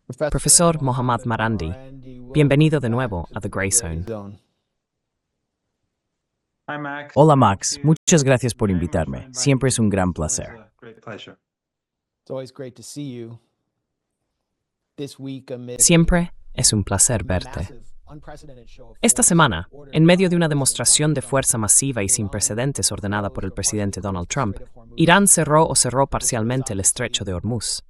Profesor Mohammad Marandi, bienvenido de nuevo a The Gray Zone. Hola Max, muchas gracias por invitarme. Siempre es un gran placer. Siempre es un placer verte. Esta semana, en medio de una demostración de fuerza masiva y sin precedentes ordenada por el presidente Donald Trump, Irán cerró parcialmente el estrecho de Hormuz.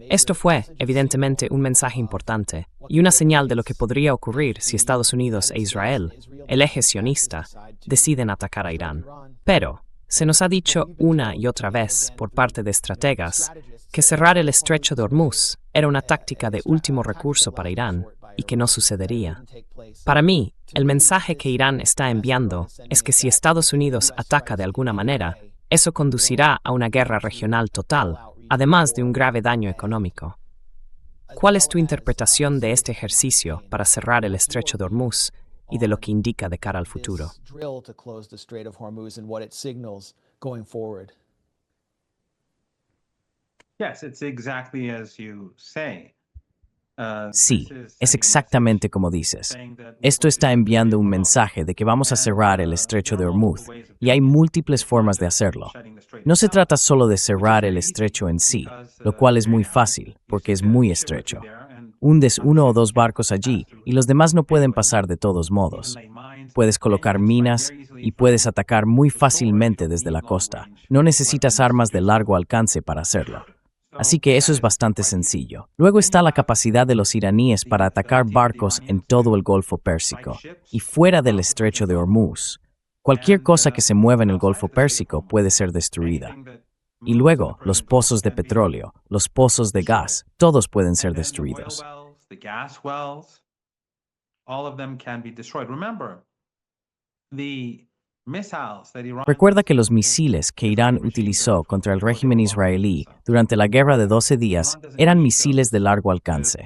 Esto fue, evidentemente, un mensaje importante y una señal de lo que podría ocurrir si Estados Unidos e Israel, el eje sionista, deciden atacar a Irán. Pero se nos ha dicho una y otra vez por parte de estrategas que cerrar el estrecho de Hormuz era una táctica de último recurso para Irán y que no sucedería. Para mí, el mensaje que Irán está enviando es que si Estados Unidos ataca de alguna manera, eso conducirá a una guerra regional total, además de un grave daño económico. ¿Cuál es tu interpretación de este ejercicio para cerrar el estrecho de Hormuz y de lo que indica de cara al futuro? Sí, es exactamente como dices. Esto está enviando un mensaje de que vamos a cerrar el estrecho de Hormuz, y hay múltiples formas de hacerlo. No se trata solo de cerrar el estrecho en sí, lo cual es muy fácil, porque es muy estrecho. Hundes uno o dos barcos allí y los demás no pueden pasar de todos modos. Puedes colocar minas y puedes atacar muy fácilmente desde la costa. No necesitas armas de largo alcance para hacerlo. Así que eso es bastante sencillo. Luego está la capacidad de los iraníes para atacar barcos en todo el Golfo Pérsico y fuera del estrecho de Hormuz. Cualquier cosa que se mueva en el Golfo Pérsico puede ser destruida. Y luego, los pozos de petróleo, los pozos de gas, todos pueden ser destruidos. Recuerda que los misiles que Irán utilizó contra el régimen israelí durante la Guerra de 12 días eran misiles de largo alcance.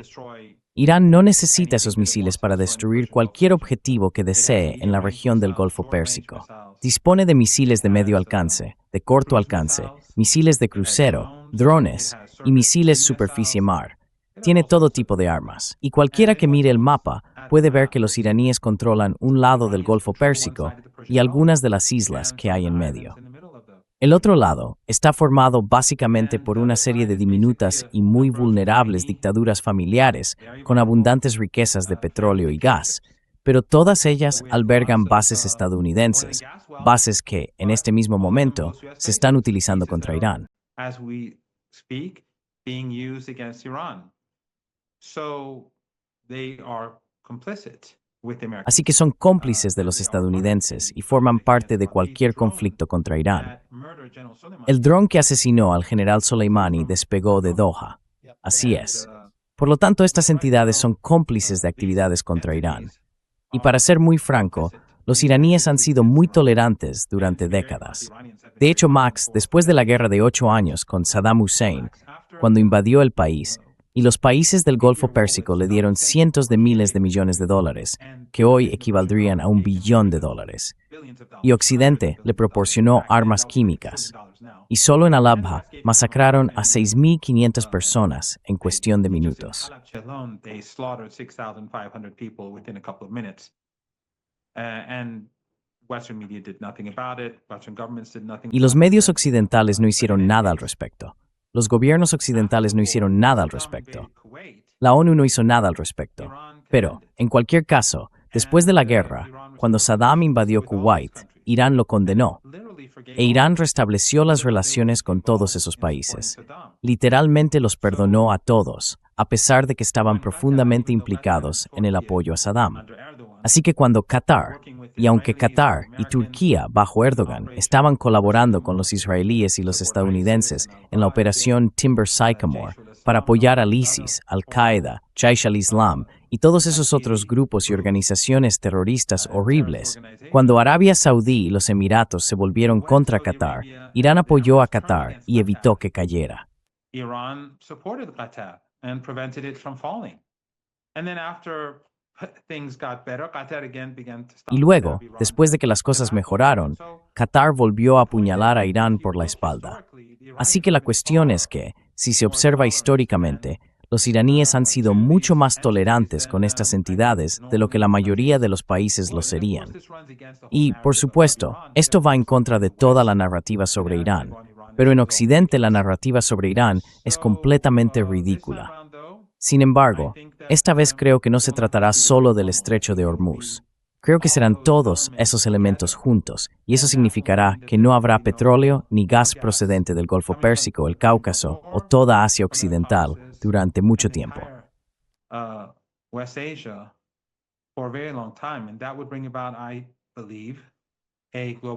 Irán no necesita esos misiles para destruir cualquier objetivo que desee en la región del Golfo Pérsico. Dispone de misiles de medio alcance, de corto alcance, misiles de crucero, drones y misiles superficie-mar. Tiene todo tipo de armas, y cualquiera que mire el mapa puede ver que los iraníes controlan un lado del Golfo Pérsico y algunas de las islas que hay en medio. El otro lado está formado básicamente por una serie de diminutas y muy vulnerables dictaduras familiares con abundantes riquezas de petróleo y gas, pero todas ellas albergan bases estadounidenses, bases que, en este mismo momento, se están utilizando contra Irán. Así que son cómplices de los estadounidenses y forman parte de cualquier conflicto contra Irán. El dron que asesinó al general Soleimani despegó de Doha. Así es. Por lo tanto, estas entidades son cómplices de actividades contra Irán. Y para ser muy franco, los iraníes han sido muy tolerantes durante décadas. De hecho, Max, después de la guerra de 8 años con Saddam Hussein, cuando invadió el país, y los países del Golfo Pérsico le dieron cientos de miles de millones de dólares, que hoy equivaldrían a $1 billón. Y Occidente le proporcionó armas químicas. Y solo en Al-Abha masacraron a 6.500 personas en cuestión de minutos. Y los medios occidentales no hicieron nada al respecto. Los gobiernos occidentales no hicieron nada al respecto. La ONU no hizo nada al respecto. Pero, en cualquier caso, después de la guerra, cuando Saddam invadió Kuwait, Irán lo condenó. E Irán restableció las relaciones con todos esos países. Literalmente los perdonó a todos, a pesar de que estaban profundamente implicados en el apoyo a Saddam. Así que cuando Qatar, y aunque Qatar y Turquía bajo Erdogan estaban colaborando con los israelíes y los estadounidenses en la operación Timber Sycamore para apoyar al ISIS, Al-Qaeda, Jaish al-Islam y todos esos otros grupos y organizaciones terroristas horribles, cuando Arabia Saudí y los Emiratos se volvieron contra Qatar, Irán apoyó a Qatar y evitó que cayera. Y luego, después de que las cosas mejoraron, Qatar volvió a apuñalar a Irán por la espalda. Así que la cuestión es que, si se observa históricamente, los iraníes han sido mucho más tolerantes con estas entidades de lo que la mayoría de los países lo serían. Y, por supuesto, esto va en contra de toda la narrativa sobre Irán. Pero en Occidente la narrativa sobre Irán es completamente ridícula. Sin embargo, esta vez creo que no se tratará solo del estrecho de Hormuz. Creo que serán todos esos elementos juntos, y eso significará que no habrá petróleo ni gas procedente del Golfo Pérsico, el Cáucaso o toda Asia Occidental durante mucho tiempo.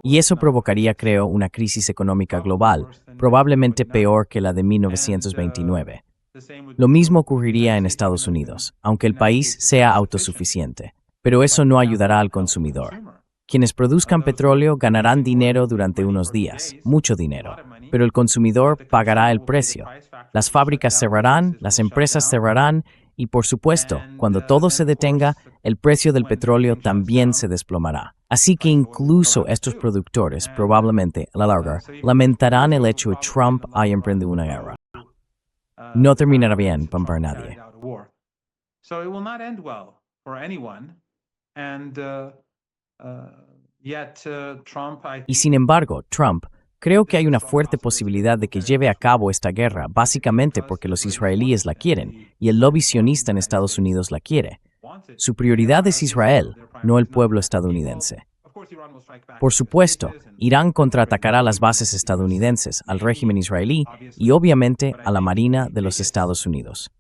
Y eso provocaría, creo, una crisis económica global, probablemente peor que la de 1929. Lo mismo ocurriría en Estados Unidos, aunque el país sea autosuficiente. Pero eso no ayudará al consumidor. Quienes produzcan petróleo ganarán dinero durante unos días, mucho dinero, pero el consumidor pagará el precio. Las fábricas cerrarán, las empresas cerrarán y, por supuesto, cuando todo se detenga, el precio del petróleo también se desplomará. Así que incluso estos productores, probablemente a la larga, lamentarán el hecho de que Trump haya emprendido una guerra. No terminará bien para nadie. Y sin embargo, Trump, creo que hay una fuerte posibilidad de que lleve a cabo esta guerra, básicamente porque los israelíes la quieren y el lobby sionista en Estados Unidos la quiere. Su prioridad es Israel, no el pueblo estadounidense. Por supuesto, Irán contraatacará las bases estadounidenses, al régimen israelí y obviamente a la Marina de los Estados Unidos.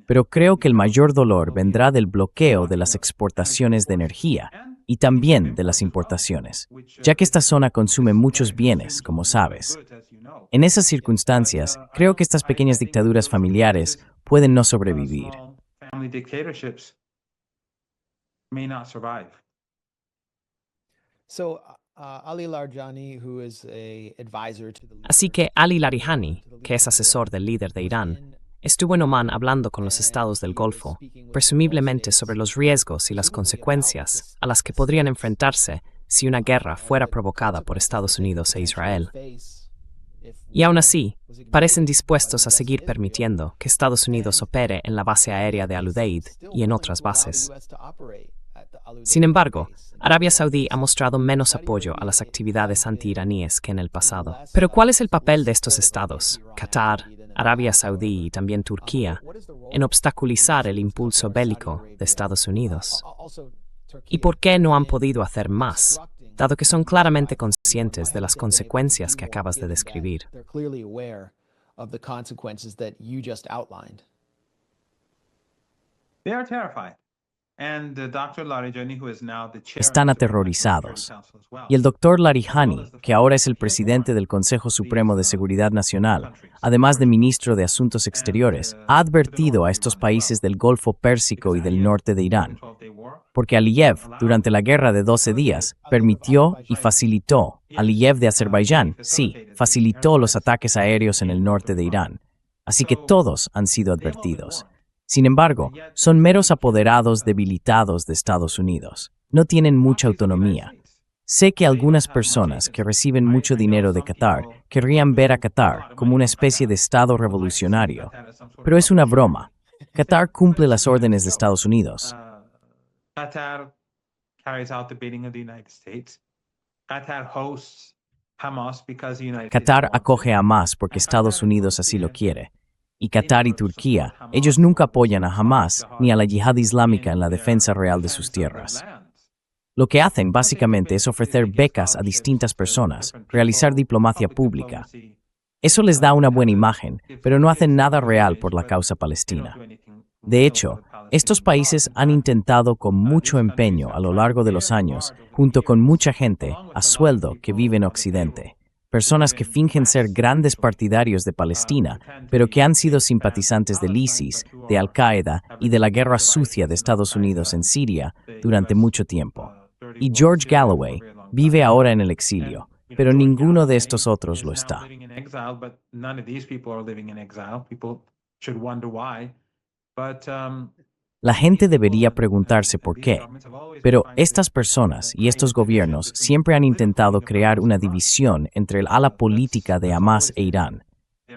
Pero creo que el mayor dolor vendrá del bloqueo de las exportaciones de energía y también de las importaciones, ya que esta zona consume muchos bienes, como sabes. En esas circunstancias, creo que estas pequeñas dictaduras familiares pueden no sobrevivir. Así que Ali Larijani, que es asesor del líder de Irán, estuvo en Omán hablando con los estados del Golfo, presumiblemente sobre los riesgos y las consecuencias a las que podrían enfrentarse si una guerra fuera provocada por Estados Unidos e Israel. Y aún así, parecen dispuestos a seguir permitiendo que Estados Unidos opere en la base aérea de Al-Udeid y en otras bases. Sin embargo, Arabia Saudí ha mostrado menos apoyo a las actividades anti-iraníes que en el pasado. Pero ¿cuál es el papel de estos estados, Qatar, Arabia Saudí y también Turquía, en obstaculizar el impulso bélico de Estados Unidos? ¿Y por qué no han podido hacer más, dado que son claramente conscientes de las consecuencias que acabas de describir? Están aterrorizados. Y el Dr. Larijani, que ahora es el presidente del Consejo Supremo de Seguridad Nacional, además de ministro de Asuntos Exteriores, ha advertido a estos países del Golfo Pérsico y del norte de Irán, porque Aliyev, durante la guerra de 12 días, permitió y facilitó, Aliyev de Azerbaiyán, sí, facilitó los ataques aéreos en el norte de Irán. Así que todos han sido advertidos. Sin embargo, son meros apoderados debilitados de Estados Unidos. No tienen mucha autonomía. Sé que algunas personas que reciben mucho dinero de Qatar querrían ver a Qatar como una especie de Estado revolucionario, pero es una broma. Qatar cumple las órdenes de Estados Unidos. Qatar acoge a Hamas porque Estados Unidos así lo quiere. Y Qatar y Turquía, ellos nunca apoyan a Hamas ni a la yihad islámica en la defensa real de sus tierras. Lo que hacen básicamente es ofrecer becas a distintas personas, realizar diplomacia pública. Eso les da una buena imagen, pero no hacen nada real por la causa palestina. De hecho, estos países han intentado con mucho empeño a lo largo de los años, junto con mucha gente, a sueldo que vive en Occidente. Personas que fingen ser grandes partidarios de Palestina, pero que han sido simpatizantes del ISIS, de Al-Qaeda y de la guerra sucia de Estados Unidos en Siria durante mucho tiempo. Y George Galloway vive ahora en el exilio, pero ninguno de estos otros lo está. La gente debería preguntarse por qué, pero estas personas y estos gobiernos siempre han intentado crear una división entre el ala política de Hamas e Irán.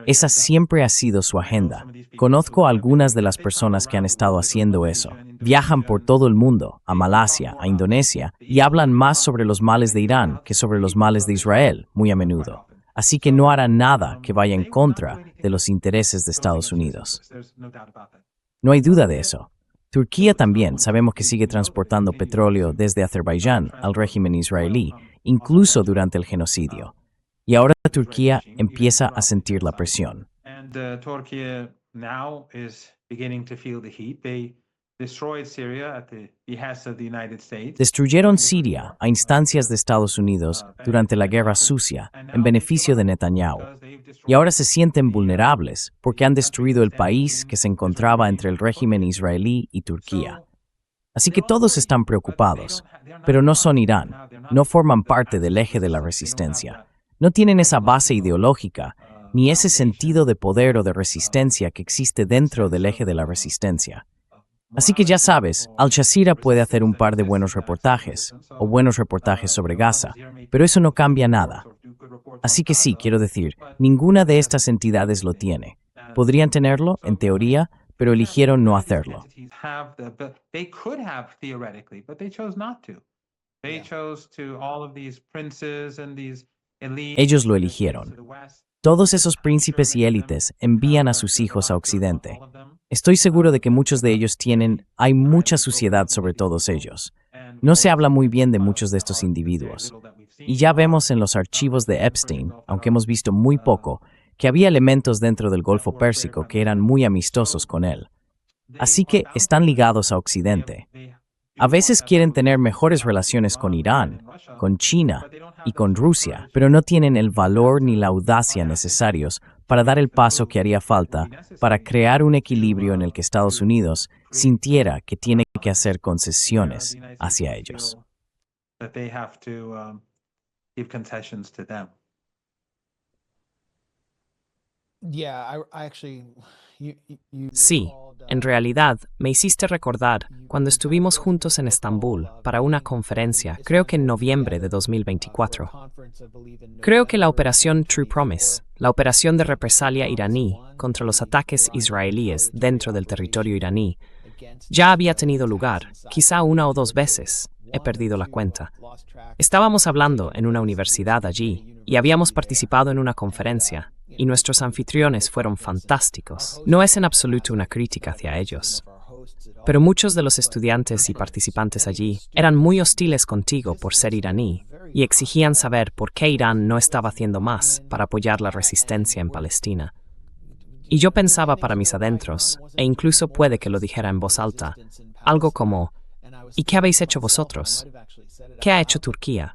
Esa siempre ha sido su agenda. Conozco a algunas de las personas que han estado haciendo eso. Viajan por todo el mundo, a Malasia, a Indonesia, y hablan más sobre los males de Irán que sobre los males de Israel, muy a menudo. Así que no harán nada que vaya en contra de los intereses de Estados Unidos. No hay duda de eso. Turquía también sabemos que sigue transportando petróleo desde Azerbaiyán al régimen israelí, incluso durante el genocidio. Y ahora Turquía empieza a sentir la presión. Destruyeron Siria a instancias de Estados Unidos durante la Guerra Sucia en beneficio de Netanyahu. Y ahora se sienten vulnerables porque han destruido el país que se encontraba entre el régimen israelí y Turquía. Así que todos están preocupados, pero no son Irán, no forman parte del eje de la resistencia. No tienen esa base ideológica, ni ese sentido de poder o de resistencia que existe dentro del eje de la resistencia. Así que ya sabes, Al Jazeera puede hacer un par de buenos reportajes, o buenos reportajes sobre Gaza, pero eso no cambia nada. Así que sí, quiero decir, ninguna de estas entidades lo tiene. Podrían tenerlo, en teoría, pero eligieron no hacerlo. Ellos lo eligieron. Todos esos príncipes y élites envían a sus hijos a Occidente. Estoy seguro de que muchos de ellos hay mucha suciedad sobre todos ellos. No se habla muy bien de muchos de estos individuos. Y ya vemos en los archivos de Epstein, aunque hemos visto muy poco, que había elementos dentro del Golfo Pérsico que eran muy amistosos con él. Así que están ligados a Occidente. A veces quieren tener mejores relaciones con Irán, con China y con Rusia, pero no tienen el valor ni la audacia necesarios para dar el paso que haría falta para crear un equilibrio en el que Estados Unidos sintiera que tiene que hacer concesiones hacia ellos. Sí, en realidad me hiciste recordar cuando estuvimos juntos en Estambul para una conferencia, creo que en noviembre de 2024. Creo que la operación True Promise, la operación de represalia iraní contra los ataques israelíes dentro del territorio iraní, ya había tenido lugar, quizá una o dos veces. He perdido la cuenta. Estábamos hablando en una universidad allí y habíamos participado en una conferencia y nuestros anfitriones fueron fantásticos. No es en absoluto una crítica hacia ellos. Pero muchos de los estudiantes y participantes allí eran muy hostiles contigo por ser iraní y exigían saber por qué Irán no estaba haciendo más para apoyar la resistencia en Palestina. Y yo pensaba para mis adentros, e incluso puede que lo dijera en voz alta, algo como: ¿y qué habéis hecho vosotros? ¿Qué ha hecho Turquía?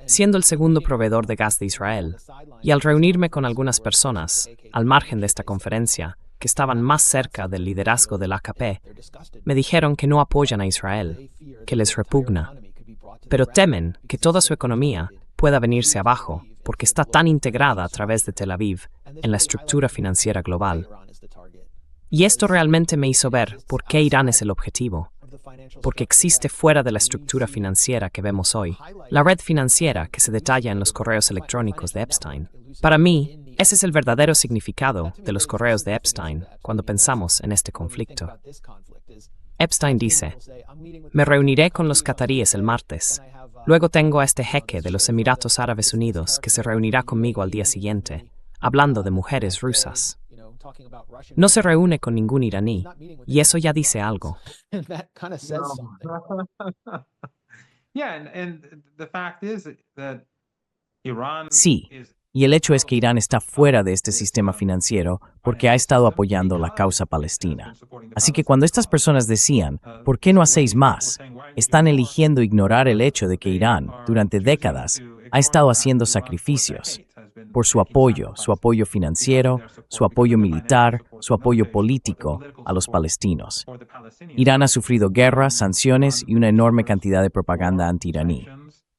Siendo el segundo proveedor de gas de Israel, y al reunirme con algunas personas, al margen de esta conferencia, que estaban más cerca del liderazgo del AKP, me dijeron que no apoyan a Israel, que les repugna, pero temen que toda su economía pueda venirse abajo porque está tan integrada a través de Tel Aviv en la estructura financiera global. Y esto realmente me hizo ver por qué Irán es el objetivo, porque existe fuera de la estructura financiera que vemos hoy, la red financiera que se detalla en los correos electrónicos de Epstein. Para mí, ese es el verdadero significado de los correos de Epstein cuando pensamos en este conflicto. Epstein dice: me reuniré con los cataríes el martes. Luego tengo a este jeque de los Emiratos Árabes Unidos que se reunirá conmigo al día siguiente, hablando de mujeres rusas. No se reúne con ningún iraní, y eso ya dice algo. Sí, y el hecho es que Irán está fuera de este sistema financiero porque ha estado apoyando la causa palestina. Así que cuando estas personas decían, ¿por qué no hacéis más?, están eligiendo ignorar el hecho de que Irán, durante décadas, ha estado haciendo sacrificios por su apoyo financiero, su apoyo militar, su apoyo político a los palestinos. Irán ha sufrido guerras, sanciones y una enorme cantidad de propaganda anti-iraní.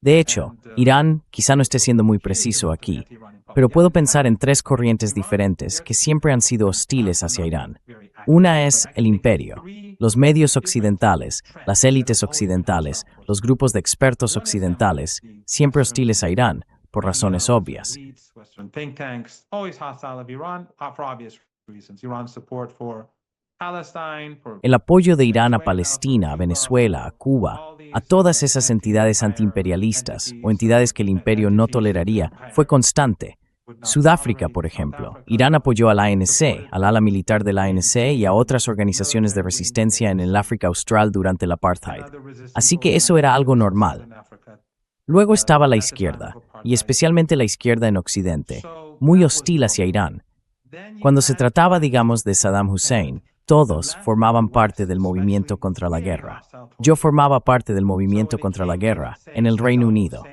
De hecho, Irán quizá no esté siendo muy preciso aquí, pero puedo pensar en tres corrientes diferentes que siempre han sido hostiles hacia Irán. Una es el imperio, los medios occidentales, las élites occidentales, los grupos de expertos occidentales, siempre hostiles a Irán, por razones obvias. El apoyo de Irán a Palestina, a Venezuela, a Cuba, a todas esas entidades antiimperialistas o entidades que el imperio no toleraría, fue constante. Sudáfrica, por ejemplo. Irán apoyó al ANC, al ala militar del ANC y a otras organizaciones de resistencia en el África Austral durante el apartheid. Así que eso era algo normal. Luego estaba la izquierda, y especialmente la izquierda en Occidente, muy hostil hacia Irán. Cuando se trataba, digamos, de Saddam Hussein, todos formaban parte del movimiento contra la guerra. Yo formaba parte del movimiento contra la guerra en el Reino Unido.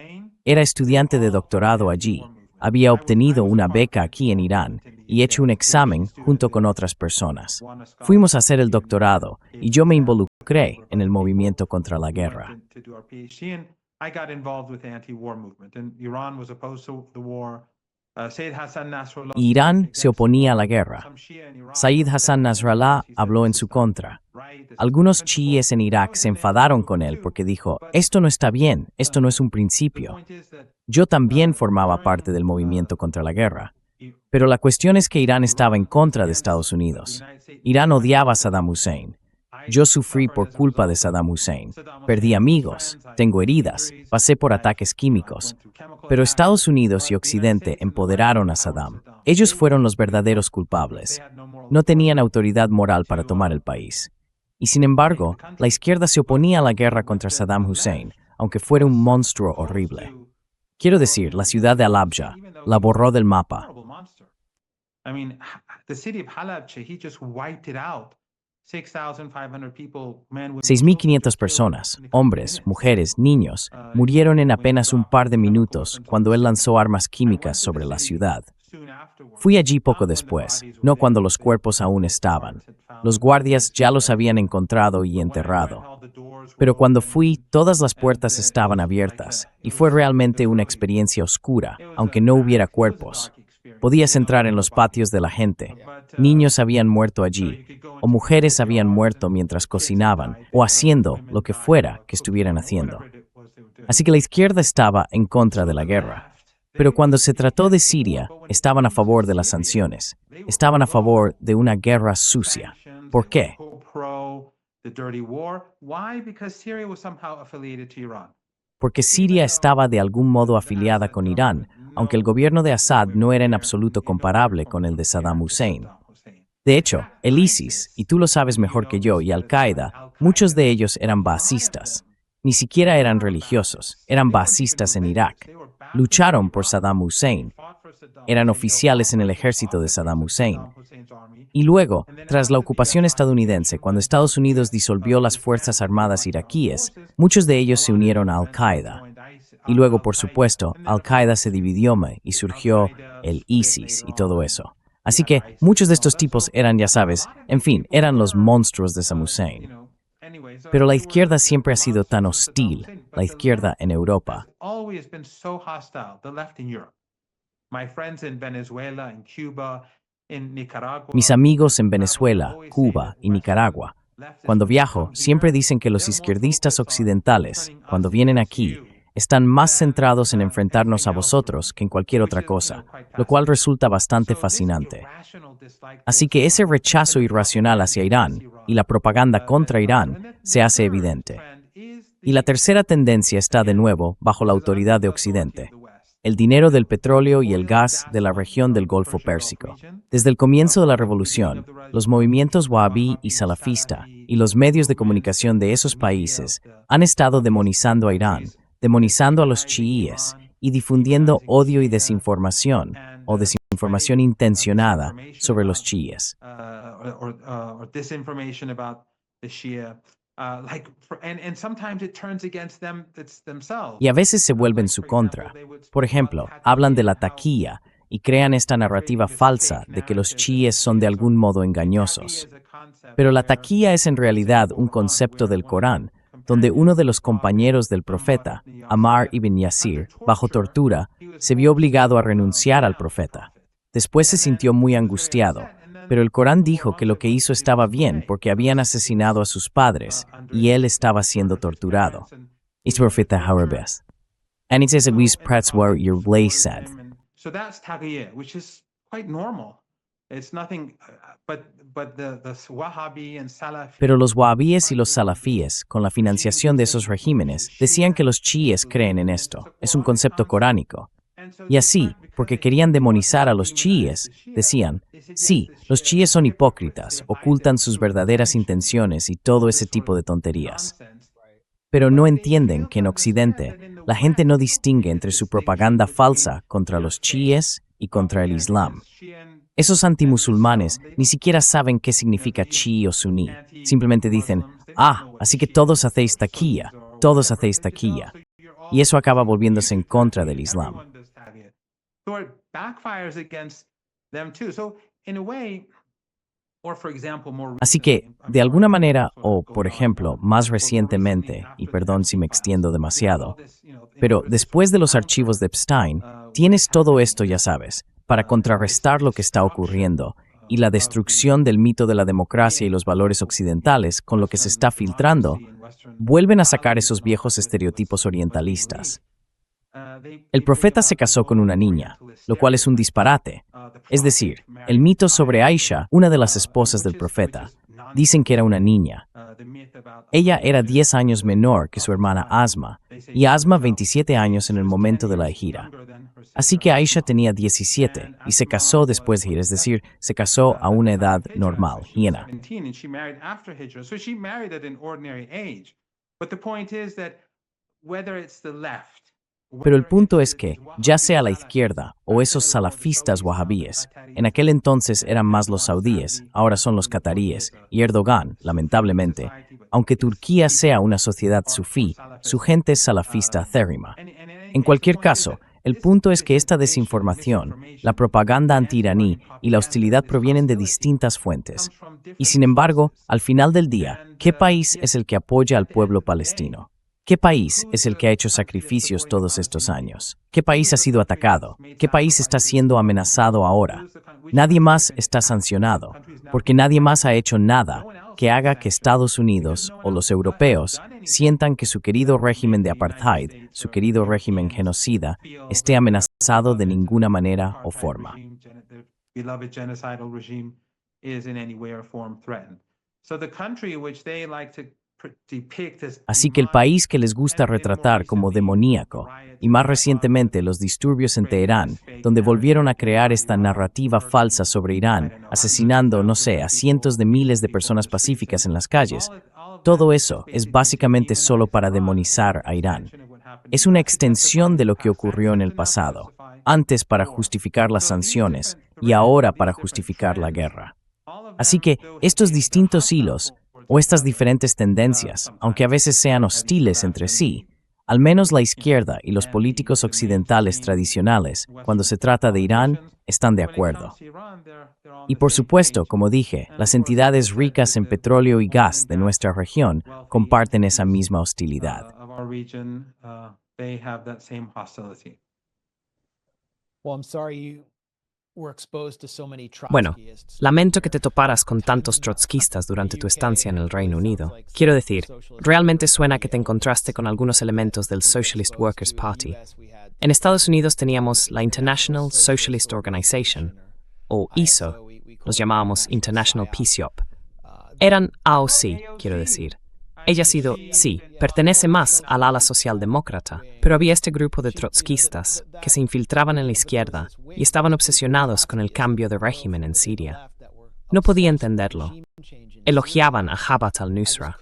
Era estudiante de doctorado allí. Había obtenido una beca aquí en Irán y hecho un examen junto con otras personas. Fuimos a hacer el doctorado y yo me involucré en el movimiento contra la guerra. Irán se oponía a la guerra. Sayyid Hassan Nasrallah habló en su contra. Algunos chiíes en Irak se enfadaron con él porque dijo, esto no está bien, esto no es un principio. Yo también formaba parte del movimiento contra la guerra. Pero la cuestión es que Irán estaba en contra de Estados Unidos. Irán odiaba a Saddam Hussein. Yo sufrí por culpa de Saddam Hussein. Perdí amigos, tengo heridas, pasé por ataques químicos. Pero Estados Unidos y Occidente empoderaron a Saddam. Ellos fueron los verdaderos culpables. No tenían autoridad moral para tomar el país. Y sin embargo, la izquierda se oponía a la guerra contra Saddam Hussein, aunque fuera un monstruo horrible. Quiero decir, la ciudad de Halabja la borró del mapa. 6.500 personas, hombres, mujeres, niños, murieron en apenas un par de minutos cuando él lanzó armas químicas sobre la ciudad. Fui allí poco después, no cuando los cuerpos aún estaban. Los guardias ya los habían encontrado y enterrado. Pero cuando fui, todas las puertas estaban abiertas, y fue realmente una experiencia oscura, aunque no hubiera cuerpos. Podías entrar en los patios de la gente. Niños habían muerto allí, o mujeres habían muerto mientras cocinaban, o haciendo lo que fuera que estuvieran haciendo. Así que la izquierda estaba en contra de la guerra. Pero cuando se trató de Siria, estaban a favor de las sanciones. Estaban a favor de una guerra sucia. ¿Por qué? Porque Siria estaba de algún modo afiliada con Irán, aunque el gobierno de Assad no era en absoluto comparable con el de Saddam Hussein. De hecho, el ISIS, y tú lo sabes mejor que yo, y Al-Qaeda, muchos de ellos eran baasistas. Ni siquiera eran religiosos, eran baasistas en Irak. Lucharon por Saddam Hussein. Eran oficiales en el ejército de Saddam Hussein. Y luego, tras la ocupación estadounidense, cuando Estados Unidos disolvió las Fuerzas Armadas iraquíes, muchos de ellos se unieron a Al-Qaeda. Y luego, por supuesto, Al-Qaeda se dividió y surgió el ISIS y todo eso. Así que muchos de estos tipos eran, ya sabes, en fin, eran los monstruos de Saddam Hussein. Pero la izquierda siempre ha sido tan hostil, la izquierda en Europa. Mis amigos en Venezuela, Cuba y Nicaragua, cuando viajo, siempre dicen que los izquierdistas occidentales, cuando vienen aquí, están más centrados en enfrentarnos a vosotros que en cualquier otra cosa, lo cual resulta bastante fascinante. Así que ese rechazo irracional hacia Irán y la propaganda contra Irán se hace evidente. Y la tercera tendencia está de nuevo bajo la autoridad de Occidente: el dinero del petróleo y el gas de la región del Golfo Pérsico. Desde el comienzo de la revolución, los movimientos wahhabí y salafista y los medios de comunicación de esos países han estado demonizando a Irán, demonizando a los chiíes y difundiendo odio y desinformación o desinformación intencionada sobre los chiíes. Y a veces se vuelven su contra. Por ejemplo, hablan de la taquilla y crean esta narrativa falsa de que los chiíes son de algún modo engañosos. Pero la taquilla es en realidad un concepto del Corán, donde uno de los compañeros del profeta, Ammar ibn Yasir, bajo tortura, se vio obligado a renunciar al profeta. Después se sintió muy angustiado, Pero el Corán dijo que lo que hizo estaba bien porque habían asesinado a sus padres y él estaba siendo torturado. It's worth the Harabes. And it says that we spreads what your blaze said. So that's Taghiya, which is quite normal. It's nothing, but the Wahhabi and Salafi. Pero los wahhabíes y los salafíes, con la financiación de esos regímenes, decían que los chiíes creen en esto. Es un concepto coránico. Y así, porque querían demonizar a los chiíes, decían, sí, los chiíes son hipócritas, ocultan sus verdaderas intenciones y todo ese tipo de tonterías. Pero no entienden que en Occidente la gente no distingue entre su propaganda falsa contra los chiíes y contra el Islam. Esos antimusulmanes ni siquiera saben qué significa chií o suní. Simplemente dicen, así que todos hacéis taquilla, todos hacéis taquilla. Y eso acaba volviéndose en contra del Islam. Así que, de alguna manera, o por ejemplo, más recientemente, y perdón si me extiendo demasiado, pero después de los archivos de Epstein, tienes todo esto, ya sabes, para contrarrestar lo que está ocurriendo y la destrucción del mito de la democracia y los valores occidentales con lo que se está filtrando, vuelven a sacar esos viejos estereotipos orientalistas. El profeta se casó con una niña, lo cual es un disparate. Es decir, el mito sobre Aisha, una de las esposas del profeta, dicen que era una niña. Ella era 10 años menor que su hermana Asma, y Asma 27 años en el momento de la hijra. Así que Aisha tenía 17 y se casó después de Hijra, es decir, se casó a una edad normal, hiena. Pero el punto es que, ya sea la izquierda o esos salafistas wahabíes, en aquel entonces eran más los saudíes, ahora son los cataríes, y Erdogan, lamentablemente, aunque Turquía sea una sociedad sufí, su gente es salafista acérrima. En cualquier caso, el punto es que esta desinformación, la propaganda anti-iraní y la hostilidad provienen de distintas fuentes. Y sin embargo, al final del día, ¿qué país es el que apoya al pueblo palestino? ¿Qué país es el que ha hecho sacrificios todos estos años? ¿Qué país ha sido atacado? ¿Qué país está siendo amenazado ahora? Nadie más está sancionado, porque nadie más ha hecho nada que haga que Estados Unidos o los europeos sientan que su querido régimen de apartheid, su querido régimen genocida, esté amenazado de ninguna manera o forma. Así que el país que les gusta retratar como demoníaco, y más recientemente los disturbios en Teherán, donde volvieron a crear esta narrativa falsa sobre Irán, asesinando, a cientos de miles de personas pacíficas en las calles, todo eso es básicamente solo para demonizar a Irán. Es una extensión de lo que ocurrió en el pasado, antes para justificar las sanciones y ahora para justificar la guerra. Así que estos distintos hilos, o estas diferentes tendencias, aunque a veces sean hostiles entre sí, al menos la izquierda y los políticos occidentales tradicionales, cuando se trata de Irán, están de acuerdo. Y por supuesto, como dije, las entidades ricas en petróleo y gas de nuestra región comparten esa misma hostilidad. Bueno, lamento que te toparas con tantos trotskistas durante tu estancia en el Reino Unido. Quiero decir, realmente suena que te encontraste con algunos elementos del Socialist Workers' Party. En Estados Unidos teníamos la International Socialist Organization, o ISO, los llamábamos International PCOP. Eran AOC, quiero decir. Ella ha sido, sí, pertenece más al ala socialdemócrata, pero había este grupo de trotskistas que se infiltraban en la izquierda y estaban obsesionados con el cambio de régimen en Siria. No podía entenderlo. Elogiaban a Jabhat al-Nusra.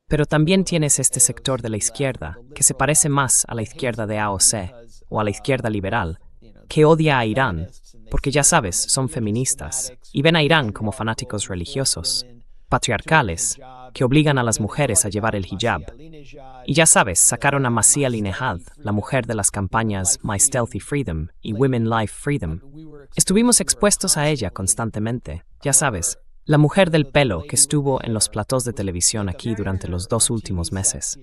Pero también tienes este sector de la izquierda que se parece más a la izquierda de AOC o a la izquierda liberal, que odia a Irán, porque ya sabes, son feministas, y ven a Irán como fanáticos religiosos, patriarcales, que obligan a las mujeres a llevar el hijab. Y ya sabes, sacaron a Masih Alinejad, la mujer de las campañas My Stealthy Freedom y Women Life Freedom. Estuvimos expuestos a ella constantemente, ya sabes, la mujer del pelo que estuvo en los platós de televisión aquí durante los 2 últimos meses.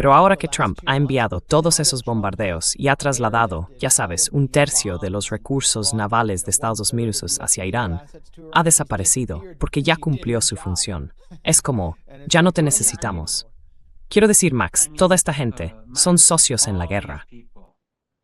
Pero ahora que Trump ha enviado todos esos bombardeos y ha trasladado, ya sabes, un tercio de los recursos navales de Estados Unidos hacia Irán, ha desaparecido porque ya cumplió su función. Es como, ya no te necesitamos. Quiero decir, Max, toda esta gente son socios en la guerra.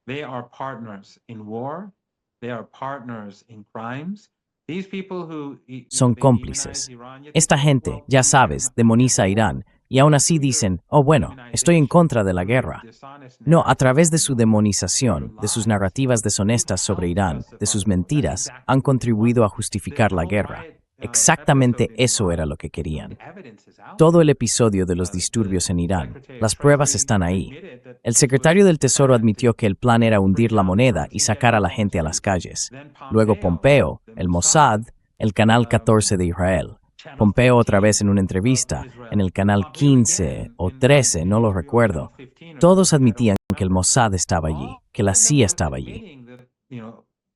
They are partners in war. They are partners in crimes. These people who Son cómplices. Esta gente, ya sabes, demoniza a Irán y aún así dicen, oh bueno, estoy en contra de la guerra. No, a través de su demonización, de sus narrativas deshonestas sobre Irán, de sus mentiras, han contribuido a justificar la guerra. Exactamente eso era lo que querían. Todo el episodio de los disturbios en Irán, las pruebas están ahí. El secretario del Tesoro admitió que el plan era hundir la moneda y sacar a la gente a las calles. Luego Pompeo, el Mossad, el Canal 14 de Israel. Pompeo otra vez en una entrevista, en el Canal 15 o 13, no lo recuerdo. Todos admitían que el Mossad estaba allí, que la CIA estaba allí.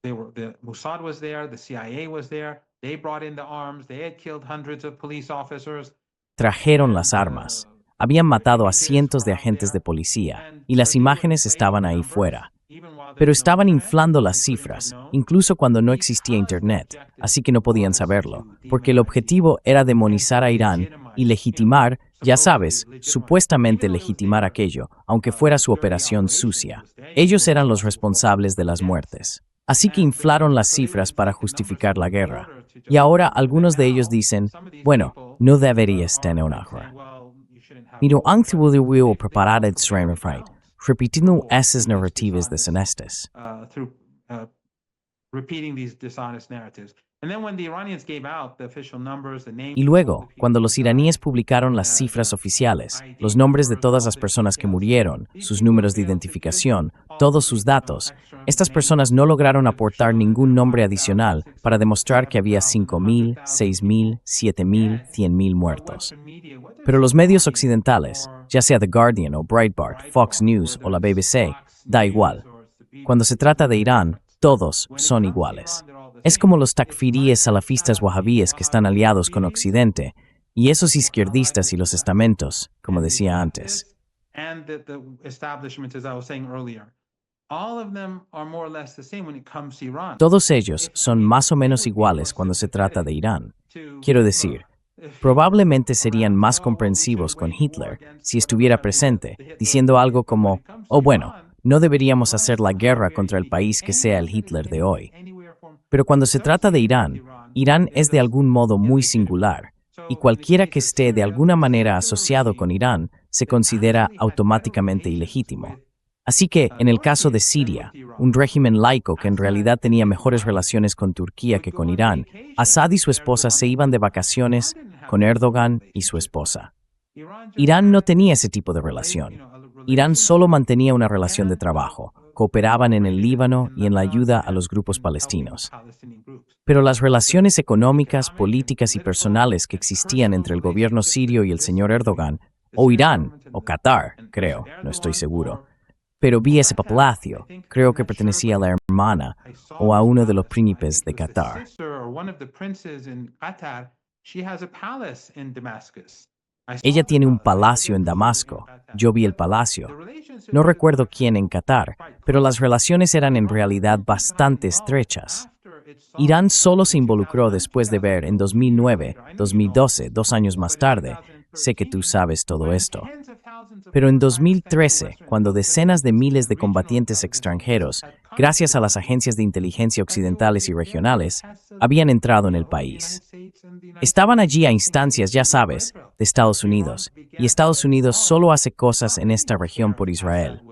The Mossad was there, the CIA was there. They brought in the arms. They had killed hundreds of police officers. Trajeron las armas. Habían matado a cientos de agentes de policía y las imágenes estaban ahí fuera. Pero estaban inflando las cifras, incluso cuando no existía Internet, así que no podían saberlo, porque el objetivo era demonizar a Irán y legitimar, ya sabes, supuestamente legitimar aquello, aunque fuera su operación sucia. Ellos eran los responsables de las muertes. Así que inflaron las cifras para justificar la guerra. Y ahora algunos de ellos dicen, bueno, no deberías tener una guerra. Miro antes preparar el Sreinfried, repitiendo esas narrativas deshonestas. Y luego, cuando los iraníes publicaron las cifras oficiales, los nombres de todas las personas que murieron, sus números de identificación, todos sus datos, estas personas no lograron aportar ningún nombre adicional para demostrar que había 5.000, 6.000, 7.000, 100.000 muertos. Pero los medios occidentales, ya sea The Guardian o Breitbart, Fox News o la BBC, da igual. Cuando se trata de Irán, todos son iguales. Es como los takfiríes salafistas wahabíes que están aliados con Occidente, y esos izquierdistas y los estamentos, como decía antes. Todos ellos son más o menos iguales cuando se trata de Irán. Quiero decir, probablemente serían más comprensivos con Hitler si estuviera presente, diciendo algo como, oh bueno, no deberíamos hacer la guerra contra el país que sea el Hitler de hoy. Pero cuando se trata de Irán, Irán es de algún modo muy singular, y cualquiera que esté de alguna manera asociado con Irán se considera automáticamente ilegítimo. Así que, en el caso de Siria, un régimen laico que en realidad tenía mejores relaciones con Turquía que con Irán, Assad y su esposa se iban de vacaciones con Erdogan y su esposa. Irán no tenía ese tipo de relación. Irán solo mantenía una relación de trabajo, cooperaban en el Líbano y en la ayuda a los grupos palestinos. Pero las relaciones económicas, políticas y personales que existían entre el gobierno sirio y el señor Erdogan, o Irán, o Qatar, creo, no estoy seguro, pero vi ese palacio, creo que pertenecía a la hermana o a uno de los príncipes de Qatar. Ella tiene un palacio en Damasco. Yo vi el palacio. No recuerdo quién en Qatar, pero las relaciones eran en realidad bastante estrechas. Irán solo se involucró después de ver en 2009, 2012, 2 años más tarde. Sé que tú sabes todo esto. Pero en 2013, cuando decenas de miles de combatientes extranjeros, gracias a las agencias de inteligencia occidentales y regionales, habían entrado en el país. Estaban allí a instancias, ya sabes, de Estados Unidos, y Estados Unidos solo hace cosas en esta región por Israel.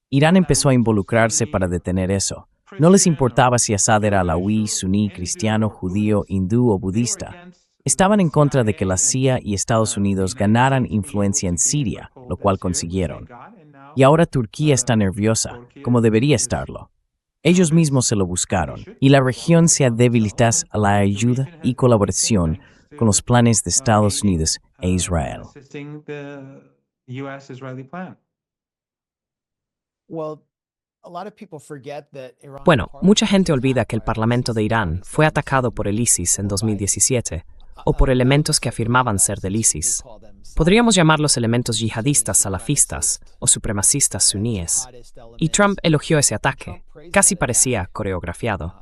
Irán empezó a involucrarse para detener eso. No les importaba si Assad era alauí, suní, cristiano, judío, hindú o budista. Estaban en contra de que la CIA y Estados Unidos ganaran influencia en Siria, lo cual consiguieron. Y ahora Turquía está nerviosa, como debería estarlo. Ellos mismos se lo buscaron, y la región se ha debilitado a la ayuda y colaboración con los planes de Estados Unidos e Israel. Bueno, mucha gente olvida que el Parlamento de Irán fue atacado por el ISIS en 2017, o por elementos que afirmaban ser del ISIS. Podríamos llamarlos elementos yihadistas salafistas o supremacistas suníes. Y Trump elogió ese ataque. Casi parecía coreografiado.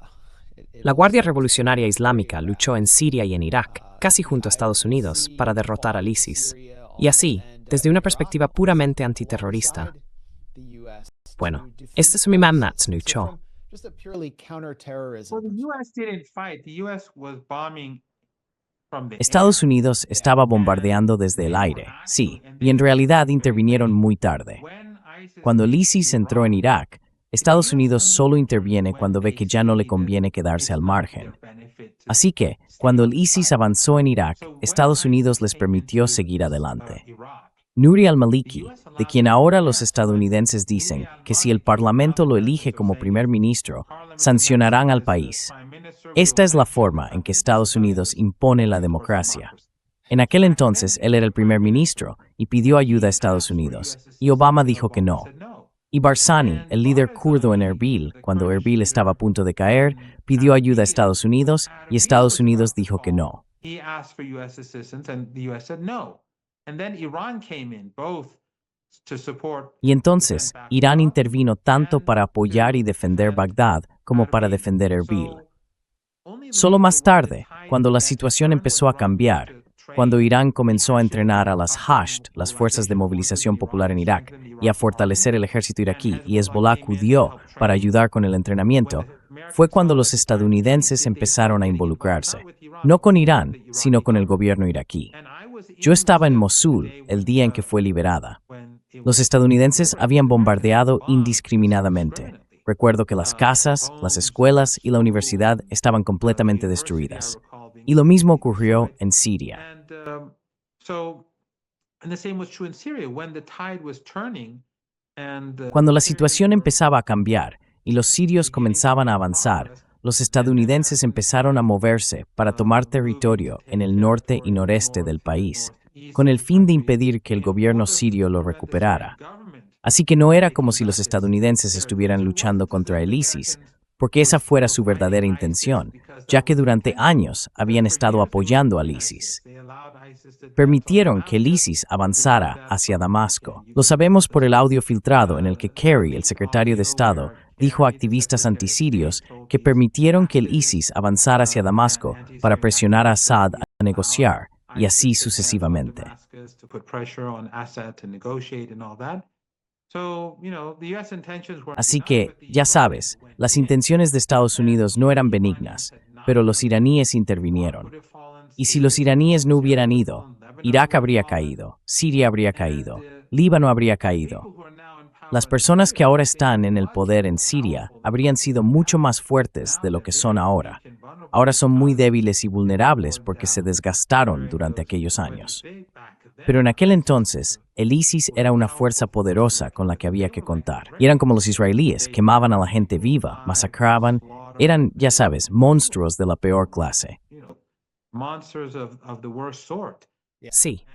La Guardia Revolucionaria Islámica luchó en Siria y en Irak, casi junto a Estados Unidos, para derrotar al ISIS. Y así, desde una perspectiva puramente antiterrorista. Bueno, este es mi Mamnats Nucho. Well, the U.S. didn't fight. The U.S. was bombing from the Estados air. Unidos estaba bombardeando desde el aire, sí, y en realidad intervinieron muy tarde. When ISIS Cuando el ISIS entró en Irak, Estados Unidos solo interviene cuando ve que ya no le conviene quedarse al margen. Así que, cuando el ISIS avanzó en Irak, Estados Unidos les permitió seguir adelante. Nouri al-Maliki, de quien ahora los estadounidenses dicen que si el Parlamento lo elige como primer ministro, sancionarán al país. Esta es la forma en que Estados Unidos impone la democracia. En aquel entonces, él era el primer ministro y pidió ayuda a Estados Unidos, y Obama dijo que no. Y Barzani, el líder kurdo en Erbil, cuando Erbil estaba a punto de caer, pidió ayuda a Estados Unidos y Estados Unidos dijo que no. He asked for U.S. assistance, and the U.S. said no. And then Iran came in, both to support. Y entonces, Irán intervino tanto para apoyar y defender Bagdad como para defender Erbil. Solo más tarde, cuando la situación empezó a cambiar, cuando Irán comenzó a entrenar a las Hasht, las Fuerzas de Movilización Popular en Irak, y a fortalecer el ejército iraquí, y Hezbollah acudió para ayudar con el entrenamiento, fue cuando los estadounidenses empezaron a involucrarse, no con Irán, sino con el gobierno iraquí. Yo estaba en Mosul el día en que fue liberada. Los estadounidenses habían bombardeado indiscriminadamente. Recuerdo que las casas, las escuelas y la universidad estaban completamente destruidas. Y lo mismo ocurrió en Siria. Cuando la situación empezaba a cambiar y los sirios comenzaban a avanzar, los estadounidenses empezaron a moverse para tomar territorio en el norte y noreste del país, con el fin de impedir que el gobierno sirio lo recuperara. Así que no era como si los estadounidenses estuvieran luchando contra el ISIS, porque esa fuera su verdadera intención, ya que durante años habían estado apoyando al ISIS. Permitieron que el ISIS avanzara hacia Damasco. Lo sabemos por el audio filtrado en el que Kerry, el secretario de Estado, dijo a activistas antisirios que permitieron que el ISIS avanzara hacia Damasco para presionar a Assad a negociar, y así sucesivamente. Así que, ya sabes, las intenciones de Estados Unidos no eran benignas, pero los iraníes intervinieron. Y si los iraníes no hubieran ido, Irak habría caído, Siria habría caído, Líbano habría caído. Las personas que ahora están en el poder en Siria habrían sido mucho más fuertes de lo que son ahora. Ahora son muy débiles y vulnerables porque se desgastaron durante aquellos años. Pero en aquel entonces, el ISIS era una fuerza poderosa con la que había que contar. Y eran como los israelíes, quemaban a la gente viva, masacraban. Eran, ya sabes, monstruos de la peor clase. Sí,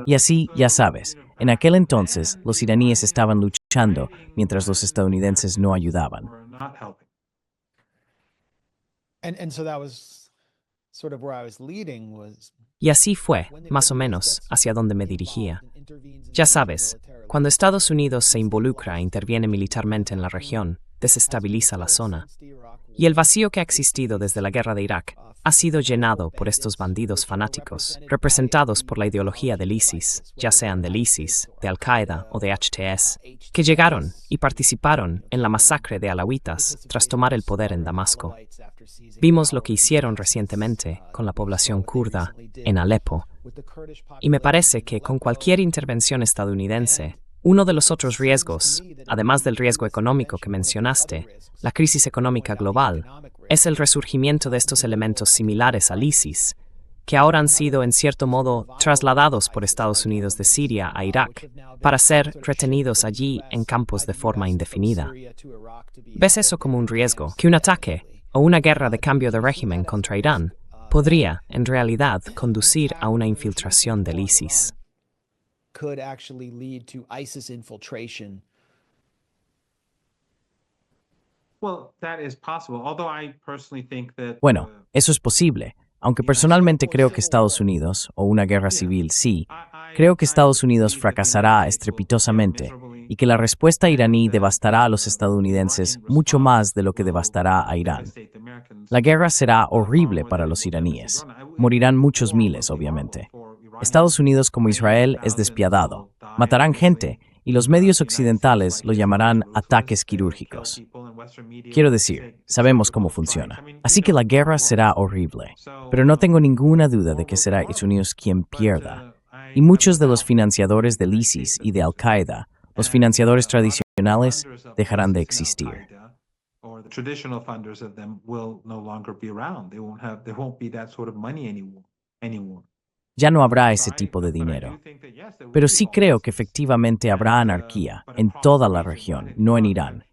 Y así, ya sabes, en aquel entonces, los iraníes estaban luchando mientras los estadounidenses no ayudaban. y así fue, más o menos, hacia donde me dirigía. Ya sabes, cuando Estados Unidos se involucra e interviene militarmente en la región, desestabiliza la zona. Y el vacío que ha existido desde la guerra de Irak ha sido llenado por estos bandidos fanáticos, representados por la ideología del ISIS, ya sean del ISIS, de Al-Qaeda o de HTS, que llegaron y participaron en la masacre de alawitas tras tomar el poder en Damasco. Vimos lo que hicieron recientemente con la población kurda en Alepo. Y me parece que con cualquier intervención estadounidense, uno de los otros riesgos, además del riesgo económico que mencionaste, la crisis económica global, es el resurgimiento de estos elementos similares al ISIS, que ahora han sido, en cierto modo, trasladados por Estados Unidos de Siria a Irak, para ser retenidos allí en campos de forma indefinida. ¿Ves eso como un riesgo? Que un ataque o una guerra de cambio de régimen contra Irán podría, en realidad, conducir a una infiltración del ISIS. Could actually lead to ISIS infiltration. Bueno, eso es posible, aunque personalmente creo que Estados Unidos, o una guerra civil, sí, Creo que Estados Unidos fracasará estrepitosamente y que la respuesta iraní devastará a los estadounidenses mucho más de lo que devastará a Irán. La guerra será horrible para los iraníes. Morirán muchos miles, obviamente. Estados Unidos, como Israel, es despiadado. Matarán gente y los medios occidentales lo llamarán ataques quirúrgicos. Quiero decir, sabemos cómo funciona. Así que la guerra será horrible. Pero no tengo ninguna duda de que será Estados Unidos quien pierda. Y muchos de los financiadores del ISIS y de Al-Qaeda, los financiadores tradicionales, dejarán de existir. Ya no habrá ese tipo de dinero. Pero sí creo que efectivamente habrá anarquía en toda la región, no en Irán.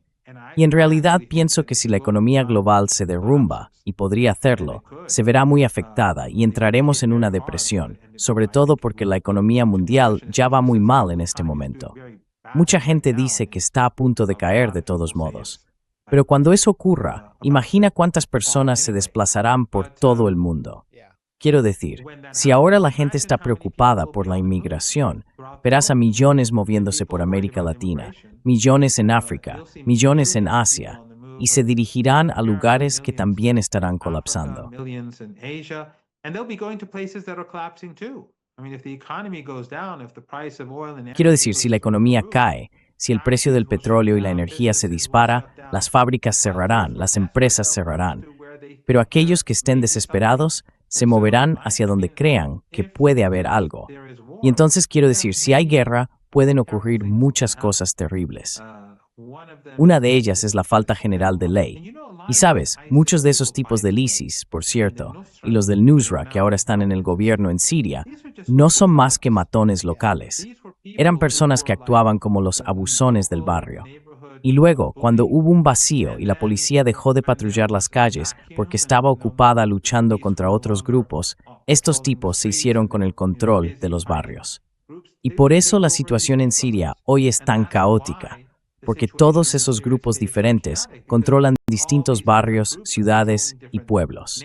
Y en realidad pienso que si la economía global se derrumba, y podría hacerlo, se verá muy afectada y entraremos en una depresión, sobre todo porque la economía mundial ya va muy mal en este momento. Mucha gente dice que está a punto de caer de todos modos. Pero cuando eso ocurra, imagina cuántas personas se desplazarán por todo el mundo. Quiero decir, si ahora la gente está preocupada por la inmigración, verás a millones moviéndose por América Latina, millones en África, millones en Asia, y se dirigirán a lugares que también estarán colapsando. Quiero decir, si la economía cae, si el precio del petróleo y la energía se dispara, las fábricas cerrarán, las empresas cerrarán. Pero aquellos que estén desesperados se moverán hacia donde crean que puede haber algo. Y entonces quiero decir, si hay guerra, pueden ocurrir muchas cosas terribles. Una de ellas es la falta general de ley. Y sabes, muchos de esos tipos del ISIS, por cierto, y los del Nusra que ahora están en el gobierno en Siria, no son más que matones locales. Eran personas que actuaban como los abusones del barrio. Y luego, cuando hubo un vacío y la policía dejó de patrullar las calles porque estaba ocupada luchando contra otros grupos, estos tipos se hicieron con el control de los barrios. Y por eso la situación en Siria hoy es tan caótica, porque todos esos grupos diferentes controlan distintos barrios, ciudades y pueblos.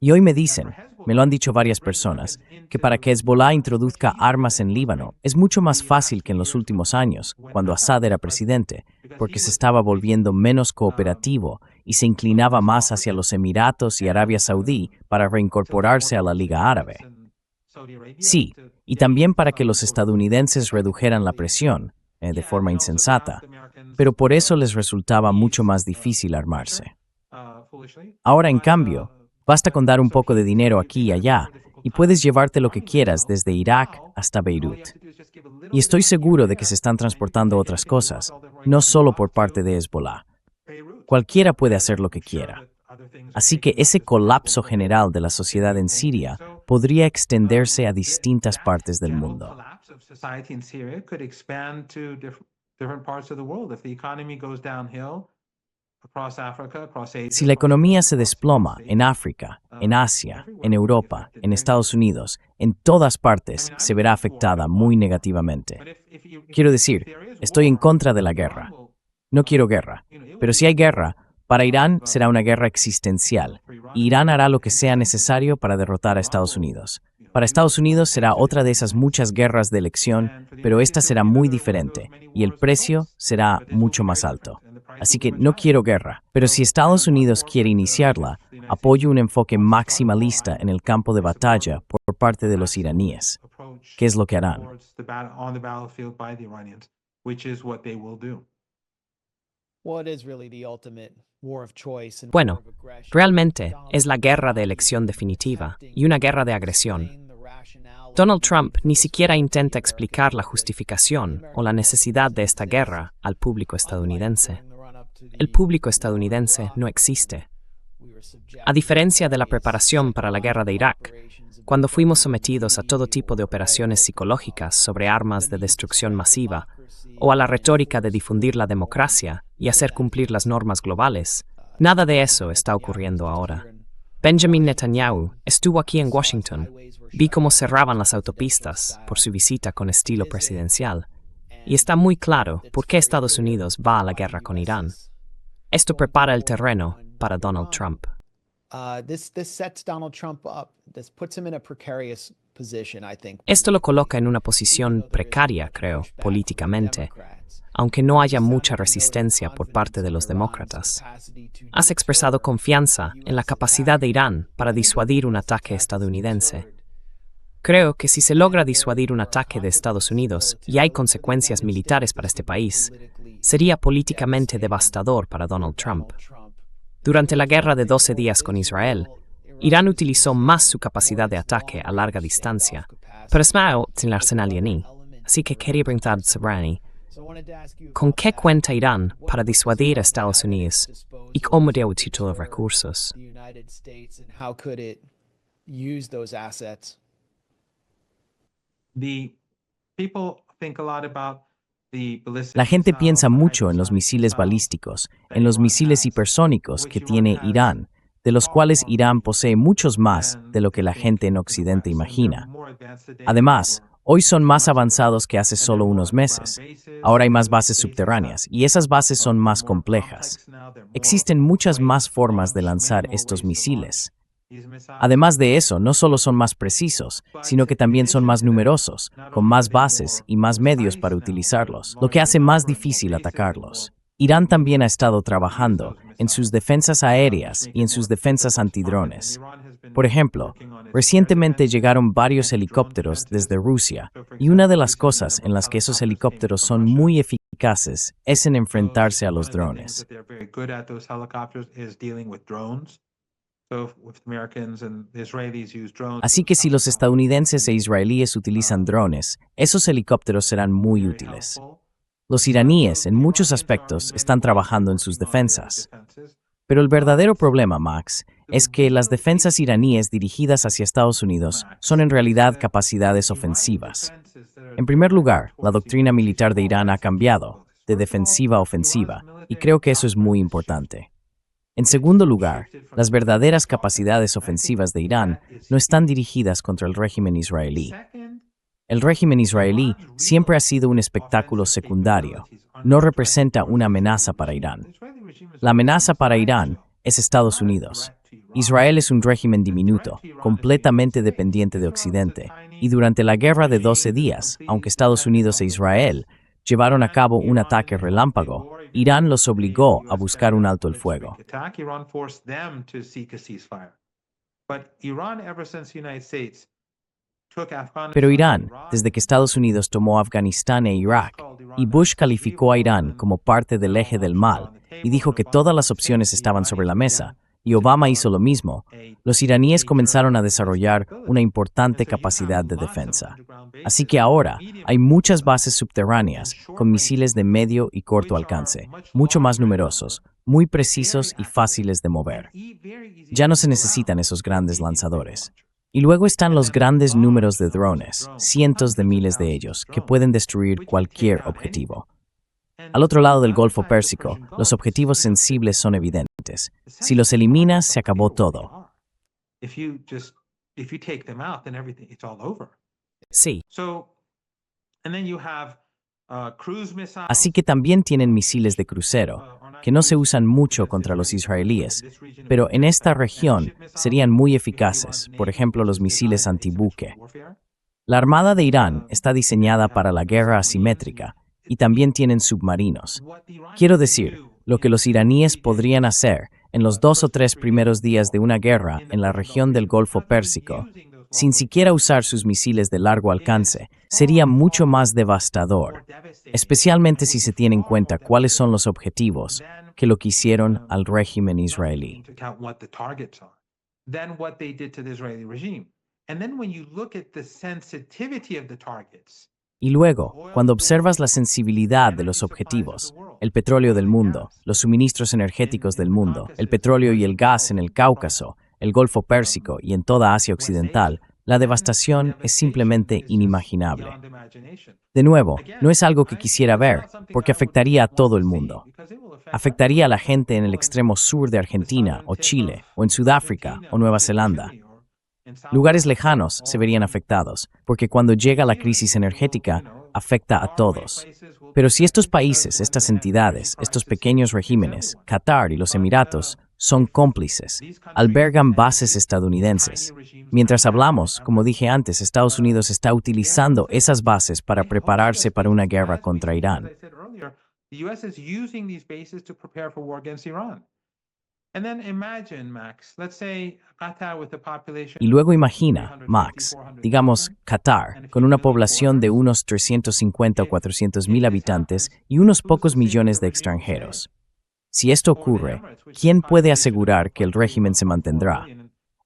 Y hoy me dicen, me lo han dicho varias personas, que para que Hezbollah introduzca armas en Líbano es mucho más fácil que en los últimos años, cuando Assad era presidente, porque se estaba volviendo menos cooperativo y se inclinaba más hacia los Emiratos y Arabia Saudí para reincorporarse a la Liga Árabe. Sí, y también para que los estadounidenses redujeran la presión, de forma insensata, pero por eso les resultaba mucho más difícil armarse. Ahora, en cambio, basta con dar un poco de dinero aquí y allá, y puedes llevarte lo que quieras desde Irak hasta Beirut. Y estoy seguro de que se están transportando otras cosas, no solo por parte de Hezbollah. Cualquiera puede hacer lo que quiera. Así que ese colapso general de la sociedad en Siria podría extenderse a distintas partes del mundo. Si la economía se desploma en África, en Asia, en Europa, en Estados Unidos, en todas partes se verá afectada muy negativamente. Quiero decir, estoy en contra de la guerra. No quiero guerra, pero si hay guerra, para Irán será una guerra existencial, y Irán hará lo que sea necesario para derrotar a Estados Unidos. Para Estados Unidos será otra de esas muchas guerras de elección, pero esta será muy diferente, y el precio será mucho más alto. Así que no quiero guerra, pero si Estados Unidos quiere iniciarla, apoyo un enfoque maximalista en el campo de batalla por parte de los iraníes. ¿Qué es lo que harán? Bueno, realmente es la guerra de elección definitiva y una guerra de agresión. Donald Trump ni siquiera intenta explicar la justificación o la necesidad de esta guerra al público estadounidense. El público estadounidense no existe. A diferencia de la preparación para la guerra de Irak, cuando fuimos sometidos a todo tipo de operaciones psicológicas sobre armas de destrucción masiva, o a la retórica de difundir la democracia y hacer cumplir las normas globales, nada de eso está ocurriendo ahora. Benjamin Netanyahu estuvo aquí en Washington, vi cómo cerraban las autopistas por su visita con estilo presidencial, y está muy claro por qué Estados Unidos va a la guerra con Irán. Esto prepara el terreno para Donald Trump. This sets Donald Trump up. This puts him in a precarious position, I think. Esto lo coloca en una posición precaria, creo, políticamente, aunque no haya mucha resistencia por parte de los demócratas. Has expresado confianza en la capacidad de Irán para disuadir un ataque estadounidense. Creo que si se logra disuadir un ataque de Estados Unidos y hay consecuencias militares para este país, sería políticamente devastador para Donald Trump. Durante la guerra de 12 días con Israel, Irán utilizó más su capacidad de ataque a larga distancia, pero es más sin el arsenal iraní, así que quería preguntar sobre ¿con qué cuenta Irán para disuadir a Estados Unidos y cómo debe utilizar los recursos? How could it use those assets? La gente piensa mucho en los misiles balísticos, en los misiles hipersónicos que tiene Irán, de los cuales Irán posee muchos más de lo que la gente en Occidente imagina. Además, hoy son más avanzados que hace solo unos meses. Ahora hay más bases subterráneas y esas bases son más complejas. Existen muchas más formas de lanzar estos misiles. Además de eso, no solo son más precisos, sino que también son más numerosos, con más bases y más medios para utilizarlos, lo que hace más difícil atacarlos. Irán también ha estado trabajando en sus defensas aéreas y en sus defensas antidrones. Por ejemplo, recientemente llegaron varios helicópteros desde Rusia, y una de las cosas en las que esos helicópteros son muy eficaces es en enfrentarse a los drones. Así que si los estadounidenses e israelíes utilizan drones, esos helicópteros serán muy útiles. Los iraníes, en muchos aspectos, están trabajando en sus defensas. Pero el verdadero problema, Max, es que las defensas iraníes dirigidas hacia Estados Unidos son en realidad capacidades ofensivas. En primer lugar, la doctrina militar de Irán ha cambiado, de defensiva a ofensiva, y creo que eso es muy importante. En segundo lugar, las verdaderas capacidades ofensivas de Irán no están dirigidas contra el régimen israelí. El régimen israelí siempre ha sido un espectáculo secundario, no representa una amenaza para Irán. La amenaza para Irán es Estados Unidos. Israel es un régimen diminuto, completamente dependiente de Occidente, y durante la guerra de 12 días, aunque Estados Unidos e Israel llevaron a cabo un ataque relámpago, Irán los obligó a buscar un alto el fuego. Pero Irán, desde que Estados Unidos tomó Afganistán e Irak, y Bush calificó a Irán como parte del eje del mal, y dijo que todas las opciones estaban sobre la mesa, y Obama hizo lo mismo, los iraníes comenzaron a desarrollar una importante capacidad de defensa. Así que ahora hay muchas bases subterráneas con misiles de medio y corto alcance, mucho más numerosos, muy precisos y fáciles de mover. Ya no se necesitan esos grandes lanzadores. Y luego están los grandes números de drones, cientos de miles de ellos, que pueden destruir cualquier objetivo. Al otro lado del Golfo Pérsico, los objetivos sensibles son evidentes. Si los eliminas, se acabó todo. Sí. Así que también tienen misiles de crucero, que no se usan mucho contra los israelíes, pero en esta región serían muy eficaces, por ejemplo los misiles antibuque. La Armada de Irán está diseñada para la guerra asimétrica, y también tienen submarinos. Quiero decir, lo que los iraníes podrían hacer en los 2 o 3 primeros días de una guerra en la región del Golfo Pérsico, sin siquiera usar sus misiles de largo alcance, sería mucho más devastador, especialmente si se tiene en cuenta cuáles son los objetivos que lo que hicieron al régimen israelí. Y luego, cuando observas la sensibilidad de los objetivos, el petróleo del mundo, los suministros energéticos del mundo, el petróleo y el gas en el Cáucaso, el Golfo Pérsico y en toda Asia Occidental, la devastación es simplemente inimaginable. De nuevo, no es algo que quisiera ver, porque afectaría a todo el mundo. Afectaría a la gente en el extremo sur de Argentina o Chile, o en Sudáfrica o Nueva Zelanda. Lugares lejanos se verían afectados, porque cuando llega la crisis energética, afecta a todos. Pero si estos países, estas entidades, estos pequeños regímenes, Qatar y los Emiratos, son cómplices, albergan bases estadounidenses. Mientras hablamos, como dije antes, Estados Unidos está utilizando esas bases para prepararse para una guerra contra Irán. The US is using these bases to prepare for war against Iran. And then imagine, Max, let's say Qatar with a population Y luego imagina, Max, digamos Qatar, con una población de unos 350 o 400 mil habitantes y unos pocos millones de extranjeros. Si esto ocurre, ¿quién puede asegurar que el régimen se mantendrá?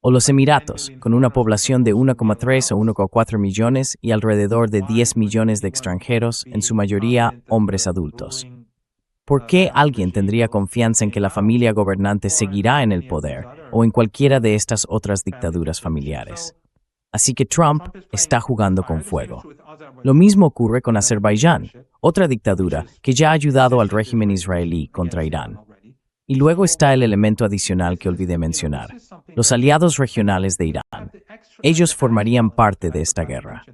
O los Emiratos, con una población de 1,3 o 1,4 millones y alrededor de 10 millones de extranjeros, en su mayoría hombres adultos. ¿Por qué alguien tendría confianza en que la familia gobernante seguirá en el poder o en cualquiera de estas otras dictaduras familiares? Así que Trump está jugando con fuego. Lo mismo ocurre con Azerbaiyán, otra dictadura que ya ha ayudado al régimen israelí contra Irán. Y luego está el elemento adicional que olvidé mencionar, los aliados regionales de Irán. Ellos formarían parte de esta guerra.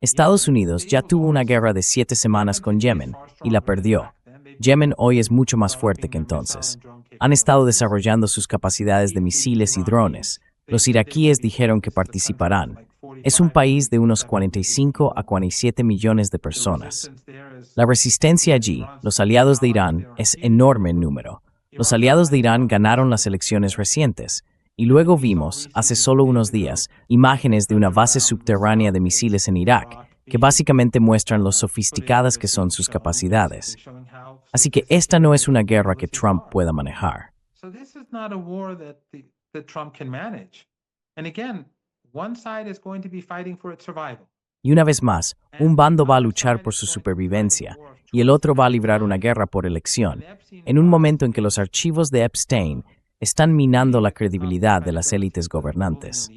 Estados Unidos ya tuvo una guerra de 7 semanas con Yemen y la perdió. Yemen hoy es mucho más fuerte que entonces. Han estado desarrollando sus capacidades de misiles y drones. Los iraquíes dijeron que participarán. Es un país de unos 45 a 47 millones de personas. La resistencia allí, los aliados de Irán, es enorme en número. Los aliados de Irán ganaron las elecciones recientes. Y luego vimos, hace solo unos días, imágenes de una base subterránea de misiles en Irak, que básicamente muestran lo sofisticadas que son sus capacidades. Así que esta no es una guerra que Trump pueda manejar. Y una vez más, un bando va a luchar por su supervivencia y el otro va a librar una guerra por elección, en un momento en que los archivos de Epstein están minando la credibilidad de las élites gobernantes.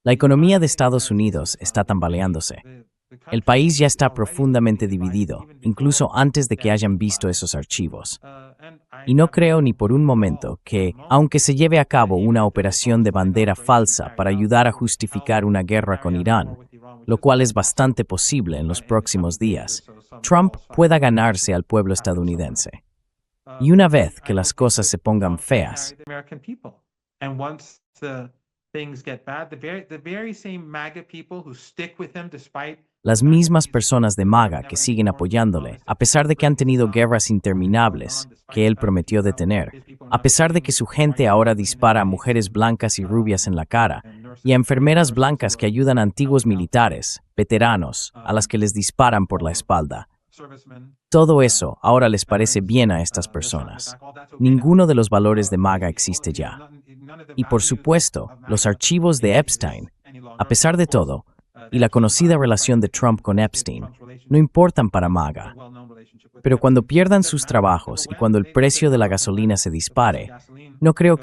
La economía de Estados Unidos está tambaleándose. El país ya está profundamente dividido, incluso antes de que hayan visto esos archivos. Y no creo ni por un momento que, aunque se lleve a cabo una operación de bandera falsa para ayudar a justificar una guerra con Irán, lo cual es bastante posible en los próximos días, Trump pueda ganarse al pueblo estadounidense. Y una vez que las cosas se pongan feas, las mismas personas de MAGA que siguen apoyándole, a pesar de que han tenido guerras interminables que él prometió detener, a pesar de que su gente ahora dispara a mujeres blancas y rubias en la cara, y a enfermeras blancas que ayudan a antiguos militares, veteranos, a las que les disparan por la espalda. Todo eso ahora les parece bien a estas personas. Ninguno de los valores de MAGA existe ya. Y por supuesto, los archivos de Epstein, a pesar de todo, y la conocida relación de Trump con Epstein, no importan para MAGA. Pero cuando pierdan sus trabajos y cuando el precio de la gasolina se dispare, creo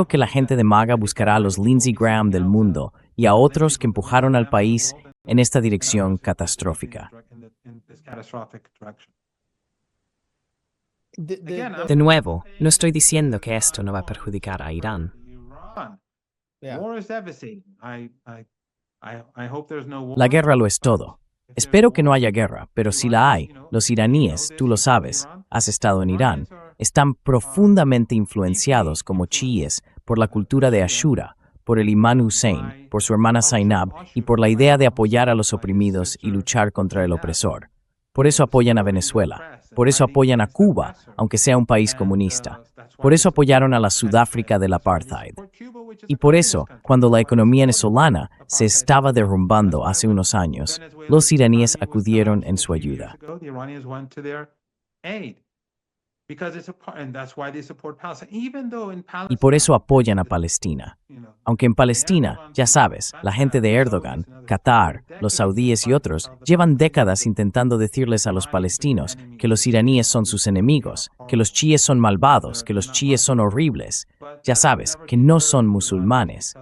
que la gente de MAGA buscará a los Lindsey Graham del mundo y a otros que empujaron al país en esta dirección catastrófica. De nuevo, no estoy diciendo que esto no va a perjudicar a Irán. La guerra lo es todo. Espero que no haya guerra, pero si la hay, los iraníes, tú lo sabes, has estado en Irán, están profundamente influenciados como chiíes por la cultura de Ashura, por el imán Hussein, por su hermana Zainab y por la idea de apoyar a los oprimidos y luchar contra el opresor. Por eso apoyan a Venezuela, por eso apoyan a Cuba, aunque sea un país comunista. Por eso apoyaron a la Sudáfrica del apartheid. Y por eso, cuando la economía venezolana se estaba derrumbando hace unos años, los iraníes acudieron en su ayuda. Y por eso apoyan a Palestina. Aunque en Palestina, ya sabes, la gente de Erdogan, Qatar, los saudíes y otros llevan décadas intentando decirles a los palestinos que los iraníes son sus enemigos, que los chiíes son malvados, que los chiíes son horribles. Ya sabes, que no son musulmanes.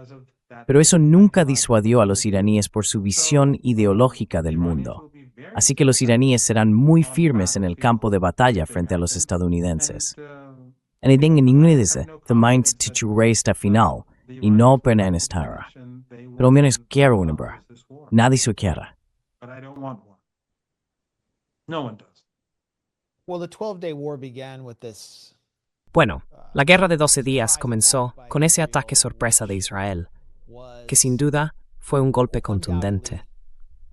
Pero eso nunca disuadió a los iraníes por su visión ideológica del mundo. Así que los iraníes serán muy firmes en el campo de batalla frente a los estadounidenses. En el inglés, the mind to esta final, y no permanezca. Pero menos quiero una bra. Nadie se quiera. No one does. Well, the 12-day war began with this. Bueno, la guerra de 12 días comenzó con ese ataque sorpresa de Israel, que sin duda fue un golpe contundente.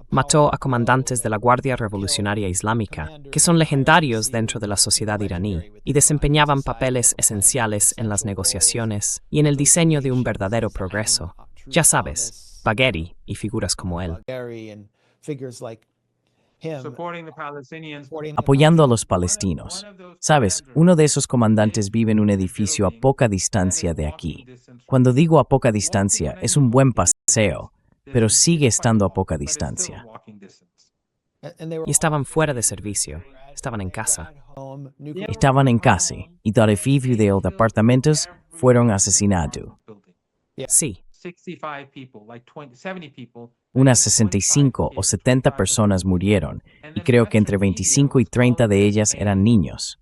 Mató a comandantes de la Guardia Revolucionaria Islámica, que son legendarios dentro de la sociedad iraní y desempeñaban papeles esenciales en las negociaciones y en el diseño de un verdadero progreso. Ya sabes, Bagheri y figuras como él. Supporting the Palestinians. Apoyando a los palestinos. Sabes, uno de esos comandantes vive en un edificio a poca distancia de aquí. Cuando digo a poca distancia, es un buen paseo, pero sigue estando a poca distancia. Y estaban fuera de servicio, estaban en casa. Estaban en casa y del edificio de apartamentos fueron asesinados. Sí, 65 people, like 70 people. Unas 65 o 70 personas murieron, y creo que entre 25 y 30 de ellas eran niños.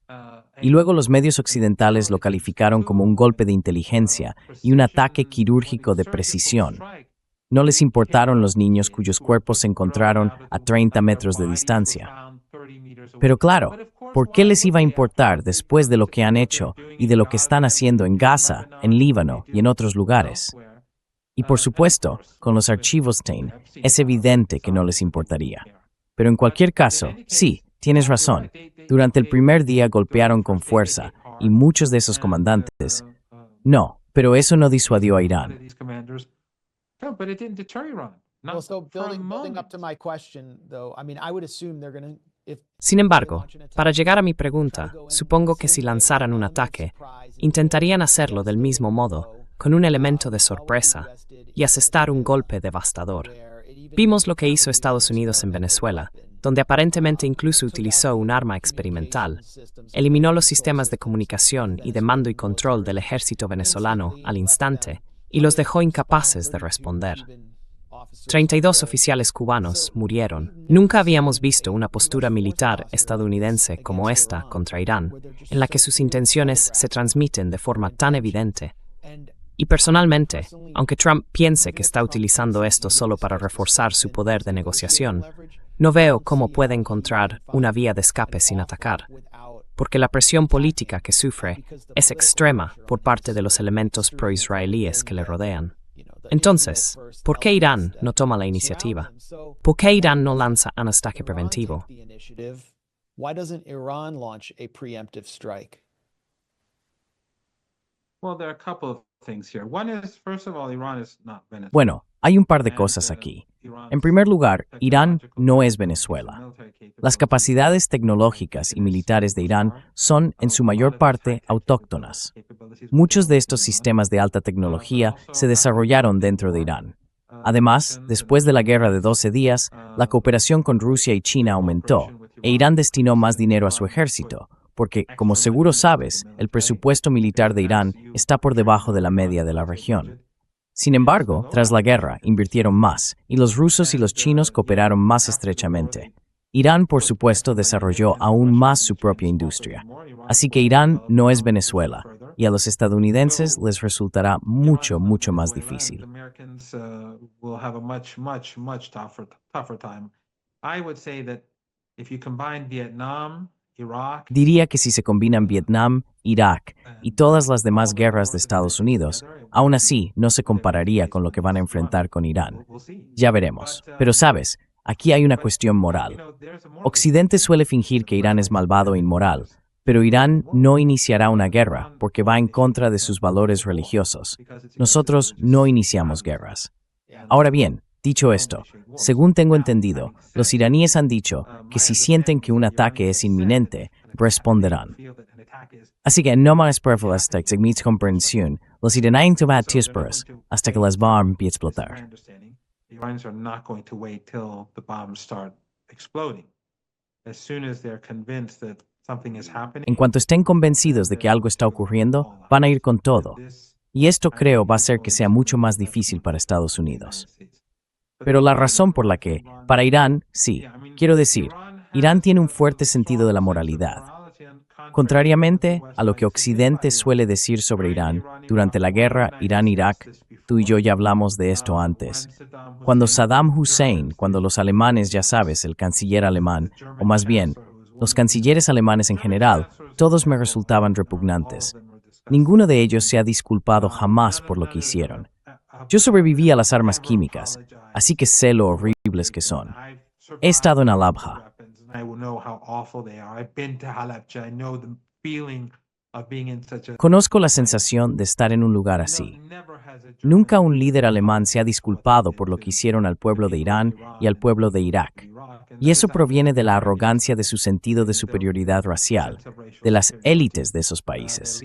Y luego los medios occidentales lo calificaron como un golpe de inteligencia y un ataque quirúrgico de precisión. No les importaron los niños cuyos cuerpos se encontraron a 30 metros de distancia. Pero claro, ¿por qué les iba a importar después de lo que han hecho y de lo que están haciendo en Gaza, en Líbano y en otros lugares? Y por supuesto, con los archivos Stein, es evidente que no les importaría. Pero en cualquier caso, sí, tienes razón. Durante el primer día golpearon con fuerza, y muchos de esos comandantes. No, pero eso no disuadió a Irán. No, but it didn't deter Iran. Well, Not so for a building up moment. to my question, though, I mean, I would assume they're going to, if sin embargo, para llegar a mi pregunta, supongo que si lanzaran un ataque, intentarían hacerlo del mismo modo, con un elemento de sorpresa, y asestar un golpe devastador. Vimos lo que hizo Estados Unidos en Venezuela, donde aparentemente incluso utilizó un arma experimental. Eliminó los sistemas de comunicación y de mando y control del ejército venezolano al instante y los dejó incapaces de responder. 32 oficiales cubanos murieron. Nunca habíamos visto una postura militar estadounidense como esta contra Irán, en la que sus intenciones se transmiten de forma tan evidente. Y personalmente, aunque Trump piense que está utilizando esto solo para reforzar su poder de negociación, no veo cómo puede encontrar una vía de escape sin atacar, porque la presión política que sufre es extrema por parte de los elementos pro-israelíes que le rodean. Entonces, ¿por qué Irán no toma la iniciativa? ¿Por qué Irán no lanza un ataque preventivo? Why doesn't Iran launch a preemptive strike? Well, there are a couple of things here. One is, first of all, Iran is not Venezuela. Bueno, hay un par de cosas aquí. En primer lugar, Irán no es Venezuela. Las capacidades tecnológicas y militares de Irán son, en su mayor parte, autóctonas. Muchos de estos sistemas de alta tecnología se desarrollaron dentro de Irán. Además, después de la guerra de 12 días, la cooperación con Rusia y China aumentó, e Irán destinó más dinero a su ejército, porque, como seguro sabes, el presupuesto militar de Irán está por debajo de la media de la región. Sin embargo, tras la guerra, invirtieron más, y los rusos y los chinos cooperaron más estrechamente. Irán, por supuesto, desarrolló aún más su propia industria. Así que Irán no es Venezuela, y a los estadounidenses les resultará mucho, mucho más difícil. Diría que si se combinan Vietnam, Irak y todas las demás guerras de Estados Unidos, aún así no se compararía con lo que van a enfrentar con Irán. Ya veremos. Pero sabes, aquí hay una cuestión moral. Occidente suele fingir que Irán es malvado e inmoral, pero Irán no iniciará una guerra porque va en contra de sus valores religiosos. Nosotros no iniciamos guerras. Ahora bien, dicho esto, según tengo entendido, los iraníes han dicho que si sienten que un ataque es inminente, responderán. Así que no más pruebas hasta que mi comprensión, los iraníes no van a disparar hasta que las bombas empiecen a explotar. The Iranians are not going to wait till the bombs start exploding. As soon as they're convinced that something is happening. En cuanto estén convencidos de que algo está ocurriendo, van a ir con todo. Y esto creo va a hacer que sea mucho más difícil para Estados Unidos. Pero la razón por la que, para Irán, sí, quiero decir, Irán tiene un fuerte sentido de la moralidad. Contrariamente a lo que Occidente suele decir sobre Irán durante la guerra Irán-Irak, Tú y yo ya hablamos de esto antes. Cuando Saddam Hussein, cuando los alemanes, ya sabes, el canciller alemán, o más bien, los cancilleres alemanes en general, todos me resultaban repugnantes. Ninguno de ellos se ha disculpado jamás por lo que hicieron. Yo sobreviví a las armas químicas, así que sé lo horribles que son. He estado en Al-Abha. Conozco la sensación de estar en un lugar así. Nunca un líder alemán se ha disculpado por lo que hicieron al pueblo de Irán y al pueblo de Irak. Y eso proviene de la arrogancia de su sentido de superioridad racial, de las élites de esos países.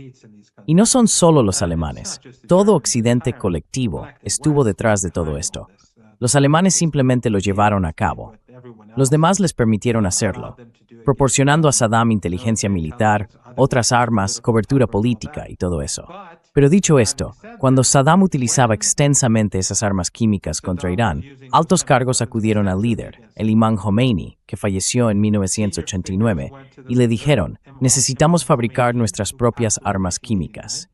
Y no son solo los alemanes. Todo Occidente colectivo estuvo detrás de todo esto. Los alemanes simplemente lo llevaron a cabo. Los demás les permitieron hacerlo, proporcionando a Saddam inteligencia militar, otras armas, cobertura política y todo eso. Pero dicho esto, cuando Saddam utilizaba extensamente esas armas químicas contra Irán, altos cargos acudieron al líder, el imán Khomeini, que falleció en 1989, y le dijeron, necesitamos fabricar nuestras propias armas químicas.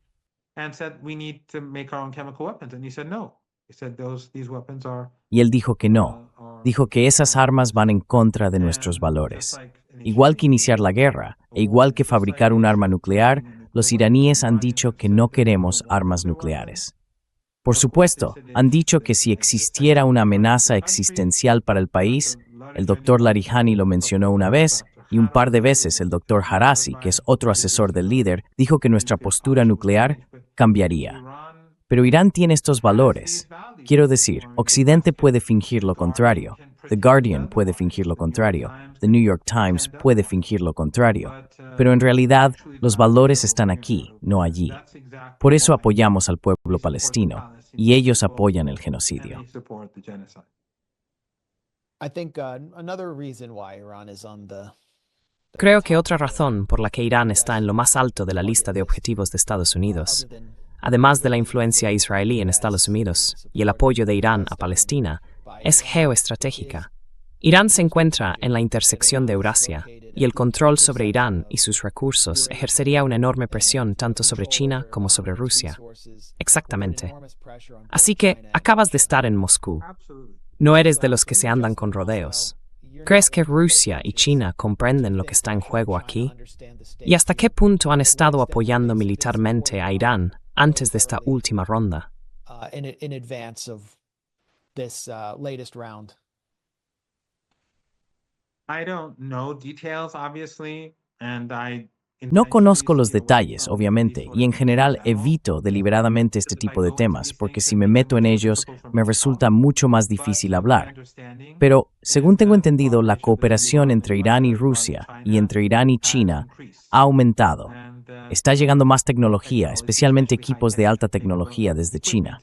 Y él dijo que no. Dijo que esas armas van en contra de nuestros valores. Igual que iniciar la guerra, e igual que fabricar un arma nuclear, los iraníes han dicho que no queremos armas nucleares. Por supuesto, han dicho que si existiera una amenaza existencial para el país, el doctor Larijani lo mencionó una vez, y un par de veces el doctor Harasi, que es otro asesor del líder, dijo que nuestra postura nuclear cambiaría. Pero Irán tiene estos valores. Quiero decir, Occidente puede fingir lo contrario. The Guardian puede fingir lo contrario. The New York Times puede fingir lo contrario. Pero en realidad, los valores están aquí, no allí. Por eso apoyamos al pueblo palestino, y ellos apoyan el genocidio. Creo que otra razón por la que Irán está en lo más alto de la lista de objetivos de Estados Unidos, además de la influencia israelí en Estados Unidos y el apoyo de Irán a Palestina, es geoestratégica. Irán se encuentra en la intersección de Eurasia, y el control sobre Irán y sus recursos ejercería una enorme presión tanto sobre China como sobre Rusia. Exactamente. Así que acabas de estar en Moscú. No eres de los que se andan con rodeos. ¿Crees que Rusia y China comprenden lo que está en juego aquí? ¿Y hasta qué punto han estado apoyando militarmente a Irán antes de esta última ronda? No conozco los detalles, obviamente, y en general evito deliberadamente este tipo de temas, porque si me meto en ellos, me resulta mucho más difícil hablar. Pero, según tengo entendido, la cooperación entre Irán y Rusia, y entre Irán y China, ha aumentado. Está llegando más tecnología, especialmente equipos de alta tecnología desde China.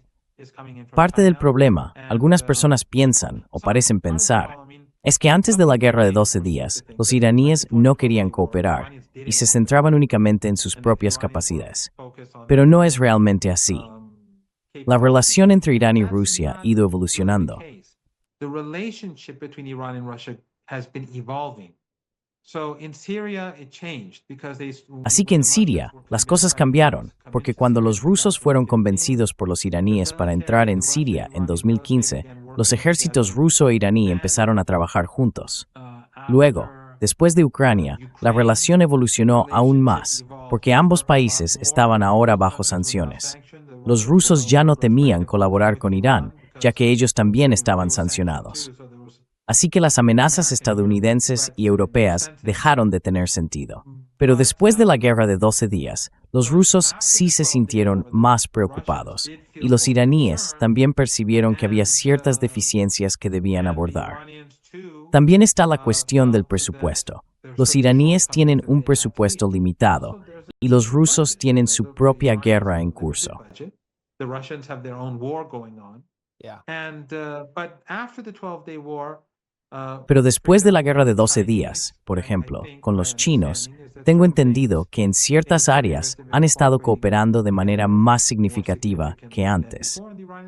Parte del problema, algunas personas piensan, o parecen pensar, es que antes de la guerra de 12 días, los iraníes no querían cooperar y se centraban únicamente en sus propias capacidades. Pero no es realmente así. La relación entre Irán y Rusia ha ido evolucionando. Así que en Siria, las cosas cambiaron, porque cuando los rusos fueron convencidos por los iraníes para entrar en Siria en 2015, los ejércitos ruso e iraní empezaron a trabajar juntos. Luego, después de Ucrania, la relación evolucionó aún más, porque ambos países estaban ahora bajo sanciones. Los rusos ya no temían colaborar con Irán, ya que ellos también estaban sancionados. Así que las amenazas estadounidenses y europeas dejaron de tener sentido. Pero después de la guerra de 12 días, los rusos sí se sintieron más preocupados, y los iraníes también percibieron que había ciertas deficiencias que debían abordar. También está la cuestión del presupuesto. Los iraníes tienen un presupuesto limitado, y los rusos tienen su propia guerra en curso. Pero después de la guerra de 12 días, por ejemplo, con los chinos, tengo entendido que en ciertas áreas han estado cooperando de manera más significativa que antes.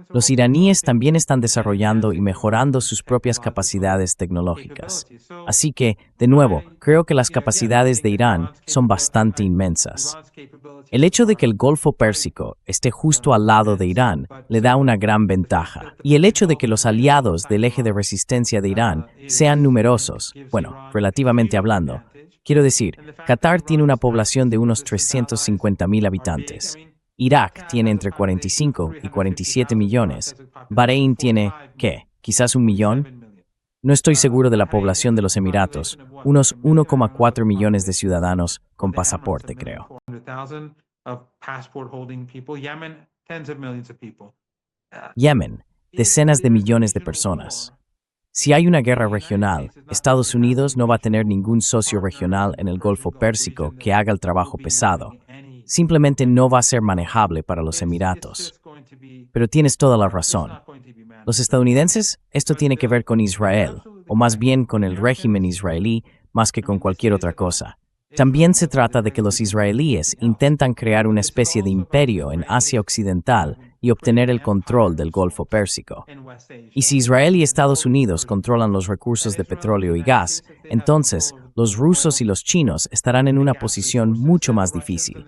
Los iraníes también están desarrollando y mejorando sus propias capacidades tecnológicas. Así que, de nuevo, creo que las capacidades de Irán son bastante inmensas. El hecho de que el Golfo Pérsico esté justo al lado de Irán le da una gran ventaja. Y el hecho de que los aliados del eje de resistencia de Irán sean numerosos, bueno, relativamente hablando. Quiero decir, Qatar tiene una población de unos 350.000 habitantes. Irak tiene entre 45 y 47 millones. Bahrein tiene, ¿qué? ¿Quizás 1 millón? No estoy seguro de la población de los Emiratos, unos 1,4 millones de ciudadanos con pasaporte, creo. Yemen, decenas de millones de personas. Si hay una guerra regional, Estados Unidos no va a tener ningún socio regional en el Golfo Pérsico que haga el trabajo pesado. Simplemente no va a ser manejable para los Emiratos. Pero tienes toda la razón. Los estadounidenses, esto tiene que ver con Israel, o más bien con el régimen israelí, más que con cualquier otra cosa. También se trata de que los israelíes intentan crear una especie de imperio en Asia Occidental y obtener el control del Golfo Pérsico. Y si Israel y Estados Unidos controlan los recursos de petróleo y gas, entonces los rusos y los chinos estarán en una posición mucho más difícil.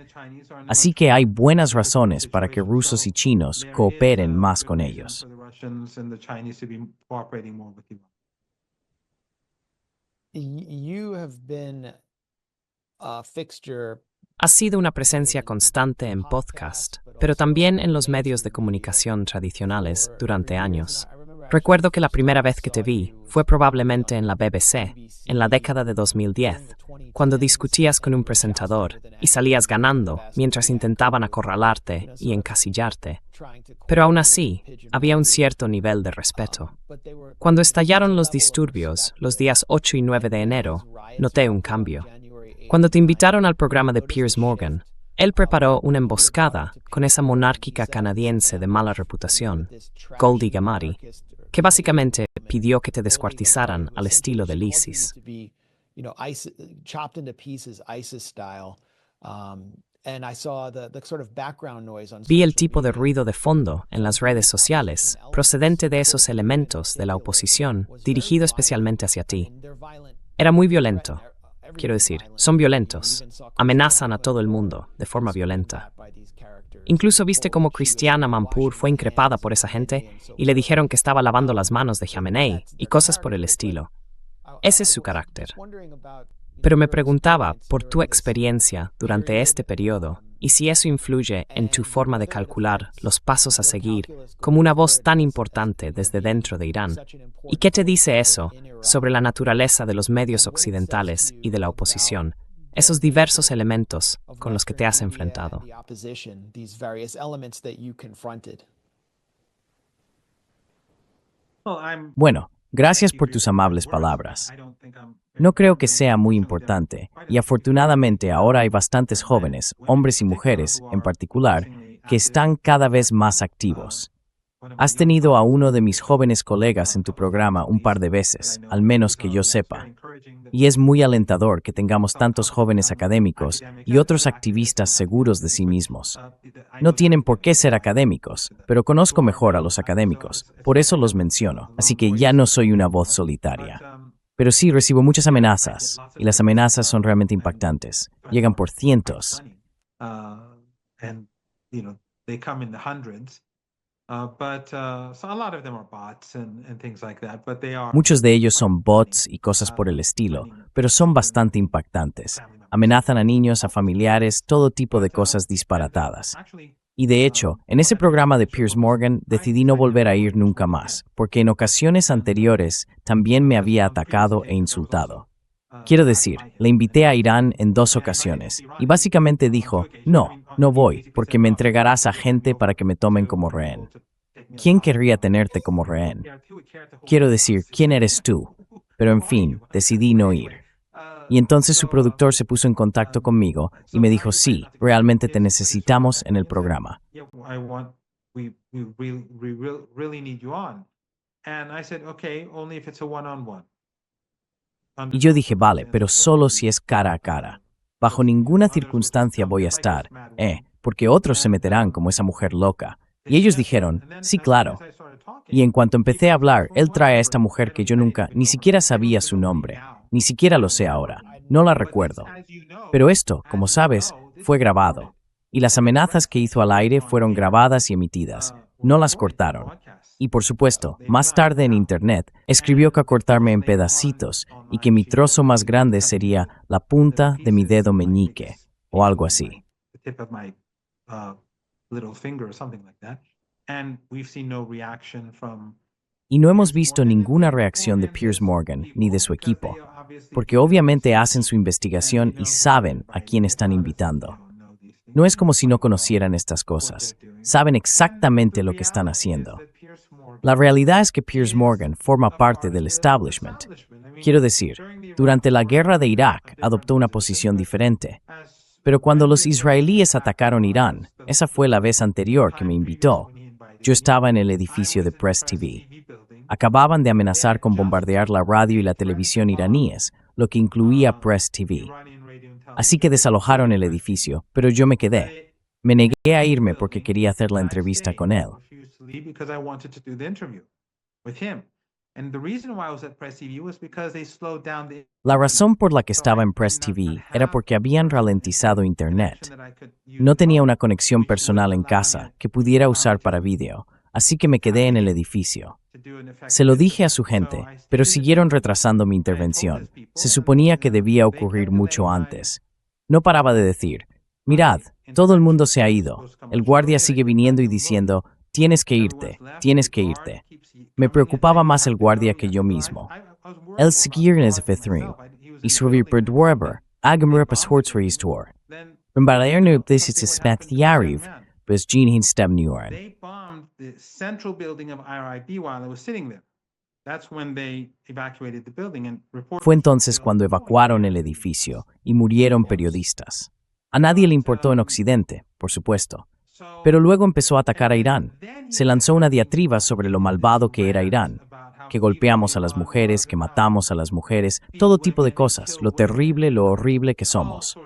Así que hay buenas razones para que rusos y chinos cooperen más con ellos. You have been a fixture. Has sido una presencia constante en podcast, pero también en los medios de comunicación tradicionales durante años. Recuerdo que la primera vez que te vi fue probablemente en la BBC, en la década de 2010, cuando discutías con un presentador y salías ganando mientras intentaban acorralarte y encasillarte. Pero aún así, había un cierto nivel de respeto. Cuando estallaron los disturbios, los días 8 y 9 de enero, noté un cambio. Cuando te invitaron al programa de Piers Morgan, él preparó una emboscada con esa monárquica canadiense de mala reputación, Goldie Gamari, que básicamente pidió que te descuartizaran al estilo del ISIS. Vi el tipo de ruido de fondo en las redes sociales, procedente de esos elementos de la oposición, dirigido especialmente hacia ti. Era muy violento. Quiero decir, son violentos. Amenazan a todo el mundo de forma violenta. Incluso viste cómo Christiane Amanpour fue increpada por esa gente y le dijeron que estaba lavando las manos de Khamenei y cosas por el estilo. Ese es su carácter. Pero me preguntaba por tu experiencia durante este periodo y si eso influye en tu forma de calcular los pasos a seguir como una voz tan importante desde dentro de Irán. ¿Y qué te dice eso sobre la naturaleza de los medios occidentales y de la oposición? Esos diversos elementos con los que te has enfrentado. Bueno, gracias por tus amables palabras. No creo que sea muy importante, y afortunadamente ahora hay bastantes jóvenes, hombres y mujeres, en particular, que están cada vez más activos. Has tenido a uno de mis jóvenes colegas en tu programa un par de veces, al menos que yo sepa. Y es muy alentador que tengamos tantos jóvenes académicos y otros activistas seguros de sí mismos. No tienen por qué ser académicos, pero conozco mejor a los académicos, por eso los menciono, así que ya no soy una voz solitaria. Pero sí recibo muchas amenazas, y las amenazas son realmente impactantes. Llegan por cientos. Muchos de ellos son bots y cosas por el estilo, pero son bastante impactantes. Amenazan a niños, a familiares, todo tipo de cosas disparatadas. Y de hecho, en ese programa de Piers Morgan decidí no volver a ir nunca más, porque en ocasiones anteriores también me había atacado e insultado. Quiero decir, le invité a Irán en 2 ocasiones, y básicamente dijo, no voy, porque me entregarás a gente para que me tomen como rehén. ¿Quién querría tenerte como rehén? Quiero decir, ¿quién eres tú? Pero en fin, decidí no ir. Y entonces su productor se puso en contacto conmigo y me dijo, sí, realmente te necesitamos en el programa. Y yo dije, vale, pero solo si es cara a cara. Bajo ninguna circunstancia voy a estar, porque otros se meterán como esa mujer loca. Y ellos dijeron, sí, claro. Y en cuanto empecé a hablar, él trae a esta mujer que yo nunca, ni siquiera sabía su nombre, ni siquiera lo sé ahora, no la recuerdo. Pero esto, como sabes, fue grabado. Y las amenazas que hizo al aire fueron grabadas y emitidas, no las cortaron. Y por supuesto, más tarde en Internet, escribió que cortarme en pedacitos y que mi trozo más grande sería la punta de mi dedo meñique, o algo así. Y no hemos visto ninguna reacción de Piers Morgan ni de su equipo, porque obviamente hacen su investigación y saben a quién están invitando. No es como si no conocieran estas cosas, saben exactamente lo que están haciendo. La realidad es que Piers Morgan forma parte del establishment. Quiero decir, durante la guerra de Irak adoptó una posición diferente. Pero cuando los israelíes atacaron Irán, esa fue la vez anterior que me invitó. Yo estaba en el edificio de Press TV. Acababan de amenazar con bombardear la radio y la televisión iraníes, lo que incluía Press TV. Así que desalojaron el edificio, pero yo me quedé. Me negué a irme porque quería hacer la entrevista con él. La razón por la que estaba en Press TV era porque habían ralentizado Internet. No tenía una conexión personal en casa que pudiera usar para vídeo, así que me quedé en el edificio. Se lo dije a su gente, pero siguieron retrasando mi intervención. Se suponía que debía ocurrir mucho antes. No paraba de decir, mirad, todo el mundo se ha ido. El guardia sigue viniendo y diciendo, tienes que irte, tienes que irte. Me preocupaba más el guardia que yo mismo. El seguir en ese fethrim, y subir por dwarber, agamur pas hortsreistor. Rembaler nu this is spathiariv, pues jean hin stem nuren. They bombed the central building of IRIB while I was sitting there. That's when they evacuated the building and reported. Fue entonces cuando evacuaron el edificio y murieron periodistas. A nadie le importó en Occidente, por supuesto. Pero luego empezó a atacar a Irán. Se lanzó una diatriba sobre lo malvado que era Irán, que golpeamos a las mujeres, que matamos a las mujeres, todo tipo de cosas, lo terrible, lo horrible que somos.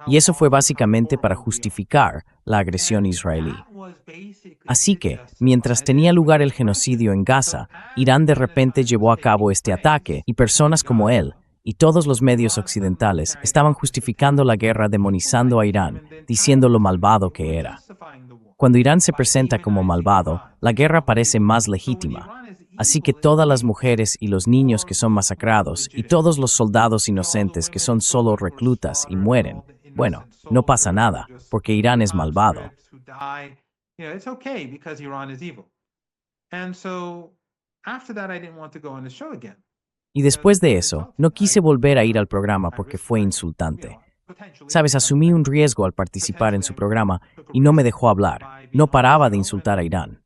Y eso fue básicamente para justificar la agresión israelí. Así que, mientras tenía lugar el genocidio en Gaza, Irán de repente llevó a cabo este ataque y personas como él y todos los medios occidentales estaban justificando la guerra demonizando a Irán, diciendo lo malvado que era. Cuando Irán se presenta como malvado, la guerra parece más legítima. Así que todas las mujeres y los niños que son masacrados y todos los soldados inocentes que son solo reclutas y mueren, bueno, no pasa nada, porque Irán es malvado. Y después de eso, no quise volver a ir al programa porque fue insultante. Sabes, asumí un riesgo al participar en su programa y no me dejó hablar. No paraba de insultar a Irán.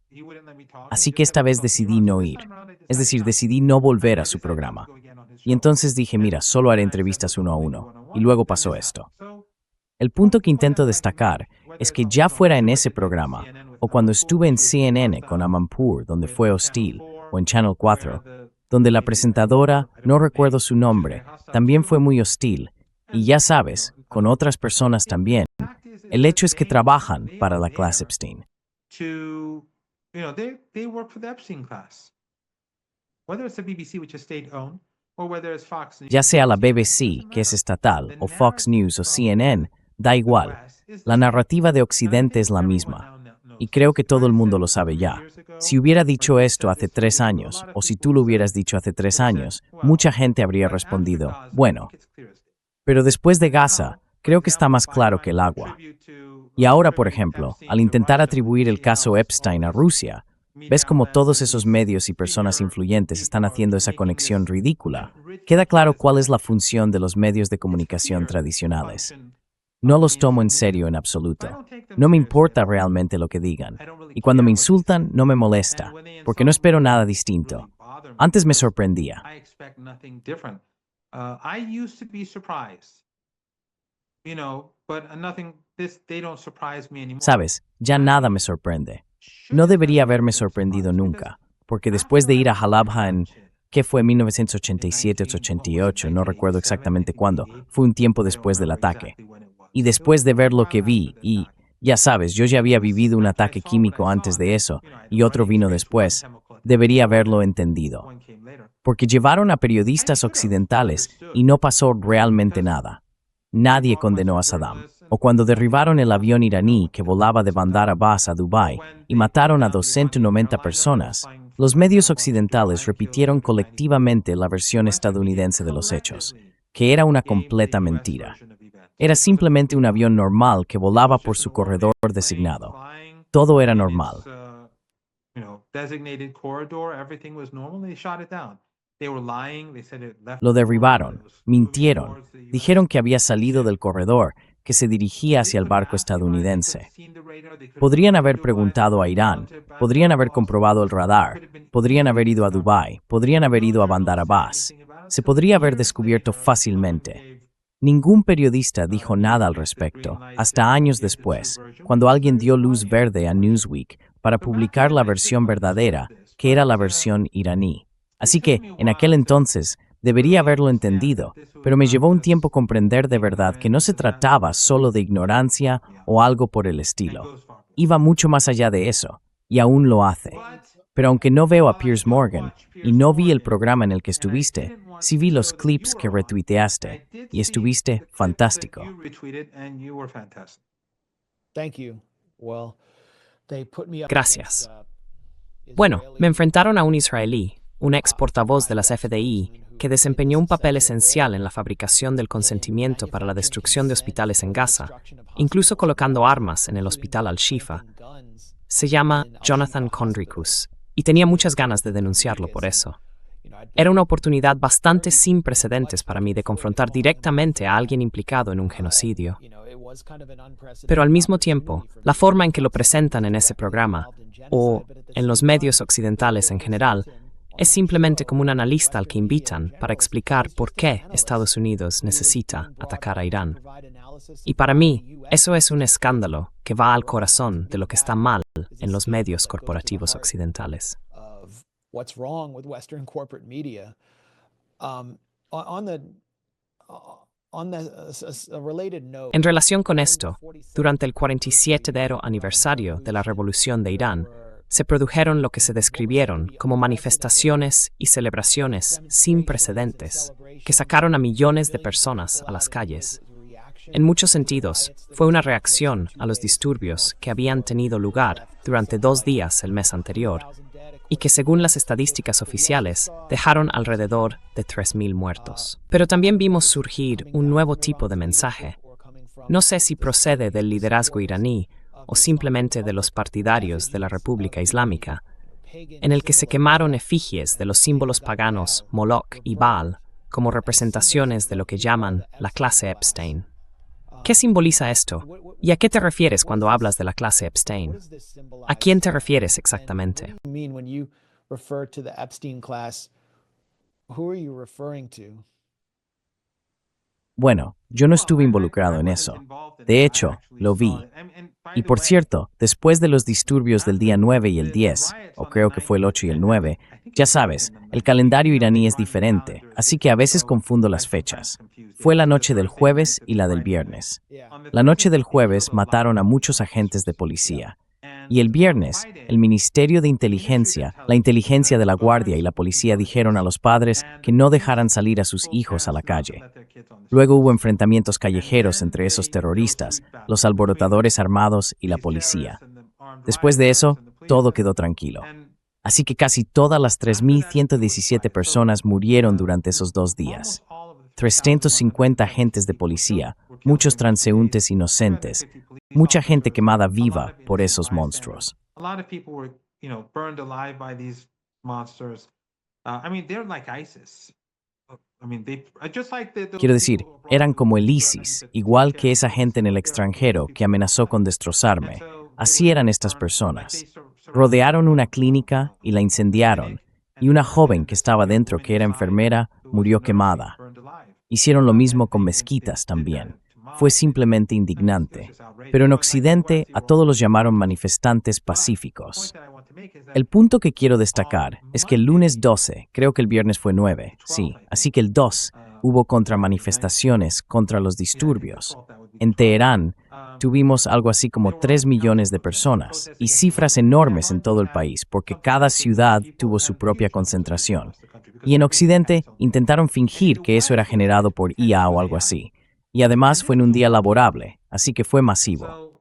Así que esta vez decidí no ir. Es decir, decidí no volver a su programa. Y entonces dije, mira, solo haré entrevistas uno a uno. Y luego pasó esto. El punto que intento destacar es que ya fuera en ese programa, o cuando estuve en CNN con Amanpour, donde fue hostil, o en Channel 4, donde la presentadora, no recuerdo su nombre, también fue muy hostil, y ya sabes, con otras personas también. El hecho es que trabajan para la clase Epstein. Ya sea la BBC, que es estatal, o Fox News o CNN, da igual. La narrativa de Occidente es la misma. Y creo que todo el mundo lo sabe ya. Si hubiera dicho esto hace 3 años, o si tú lo hubieras dicho hace 3 años, mucha gente habría respondido, bueno. Pero después de Gaza, creo que está más claro que el agua. Y ahora, por ejemplo, al intentar atribuir el caso Epstein a Rusia, ves como todos esos medios y personas influyentes están haciendo esa conexión ridícula. Queda claro cuál es la función de los medios de comunicación tradicionales. No los tomo en serio en absoluto. No me importa realmente lo que digan. Y cuando me insultan, no me molesta, porque no espero nada distinto. Antes me sorprendía. Sabes, ya nada me sorprende. No debería haberme sorprendido nunca, porque después de ir a Halabja en que fue 1987-88, no recuerdo exactamente cuándo, fue un tiempo después del ataque. Y después de ver lo que vi, y ya sabes, yo ya había vivido un ataque químico antes de eso, y otro vino después, debería haberlo entendido. Porque llevaron a periodistas occidentales y no pasó realmente nada. Nadie condenó a Saddam. O cuando derribaron el avión iraní que volaba de Bandar Abbas a Dubái y mataron a 290 personas, los medios occidentales repitieron colectivamente la versión estadounidense de los hechos, que era una completa mentira. Era simplemente un avión normal que volaba por su corredor designado. Todo era normal. Lo derribaron, mintieron, dijeron que había salido del corredor, que se dirigía hacia el barco estadounidense. Podrían haber preguntado a Irán, podrían haber comprobado el radar, podrían haber ido a Dubái, podrían haber ido a Bandar Abbas. Se podría haber descubierto fácilmente. Ningún periodista dijo nada al respecto, hasta años después, cuando alguien dio luz verde a Newsweek para publicar la versión verdadera, que era la versión iraní. Así que, en aquel entonces, debería haberlo entendido, pero me llevó un tiempo comprender de verdad que no se trataba solo de ignorancia o algo por el estilo. Iba mucho más allá de eso, y aún lo hace. Pero aunque no veo a Piers Morgan, y no vi el programa en el que estuviste, sí vi los clips que retuiteaste, y estuviste fantástico. Gracias. Bueno, me enfrentaron a un israelí, un ex portavoz de las FDI, que desempeñó un papel esencial en la fabricación del consentimiento para la destrucción de hospitales en Gaza, incluso colocando armas en el hospital Al-Shifa. Se llama Jonathan Conricus, y tenía muchas ganas de denunciarlo por eso. Era una oportunidad bastante sin precedentes para mí de confrontar directamente a alguien implicado en un genocidio. Pero al mismo tiempo, la forma en que lo presentan en ese programa, o en los medios occidentales en general, es simplemente como un analista al que invitan para explicar por qué Estados Unidos necesita atacar a Irán. Y para mí, eso es un escándalo que va al corazón de lo que está mal en los medios corporativos occidentales. En relación con esto, durante el 47º aniversario de la Revolución de Irán, se produjeron lo que se describieron como manifestaciones y celebraciones sin precedentes, que sacaron a millones de personas a las calles. En muchos sentidos, fue una reacción a los disturbios que habían tenido lugar durante 2 días el mes anterior, y que según las estadísticas oficiales, dejaron alrededor de 3.000 muertos. Pero también vimos surgir un nuevo tipo de mensaje. No sé si procede del liderazgo iraní o simplemente de los partidarios de la República Islámica, en el que se quemaron efigies de los símbolos paganos Moloch y Baal como representaciones de lo que llaman la clase Epstein. ¿Qué simboliza esto? ¿Y a qué te refieres cuando hablas de la clase Epstein? ¿A quién te refieres exactamente? Bueno, yo no estuve involucrado en eso. De hecho, lo vi. Y por cierto, después de los disturbios del día 9 y el 10, o creo que fue el 8 y el 9, ya sabes, el calendario iraní es diferente, así que a veces confundo las fechas. Fue la noche del jueves y la del viernes. La noche del jueves mataron a muchos agentes de policía. Y el viernes, el Ministerio de Inteligencia, la inteligencia de la Guardia y la policía dijeron a los padres que no dejaran salir a sus hijos a la calle. Luego hubo enfrentamientos callejeros entre esos terroristas, los alborotadores armados y la policía. Después de eso, todo quedó tranquilo. Así que casi todas las 3.117 personas murieron durante esos 2 días. 350 agentes de policía, muchos transeúntes inocentes, mucha gente quemada viva por esos monstruos. Quiero decir, eran como el ISIS, igual que esa gente en el extranjero que amenazó con destrozarme. Así eran estas personas. Rodearon una clínica y la incendiaron, y una joven que estaba dentro, que era enfermera, murió quemada. Hicieron lo mismo con mezquitas también. Fue simplemente indignante. Pero en Occidente a todos los llamaron manifestantes pacíficos. El punto que quiero destacar es que el lunes 12, creo que el viernes fue 9, sí, así que el 2, hubo contramanifestaciones contra los disturbios. En Teherán, tuvimos algo así como 3 millones de personas y cifras enormes en todo el país porque cada ciudad tuvo su propia concentración. Y en Occidente intentaron fingir que eso era generado por IA o algo así. Y además fue en un día laborable, así que fue masivo.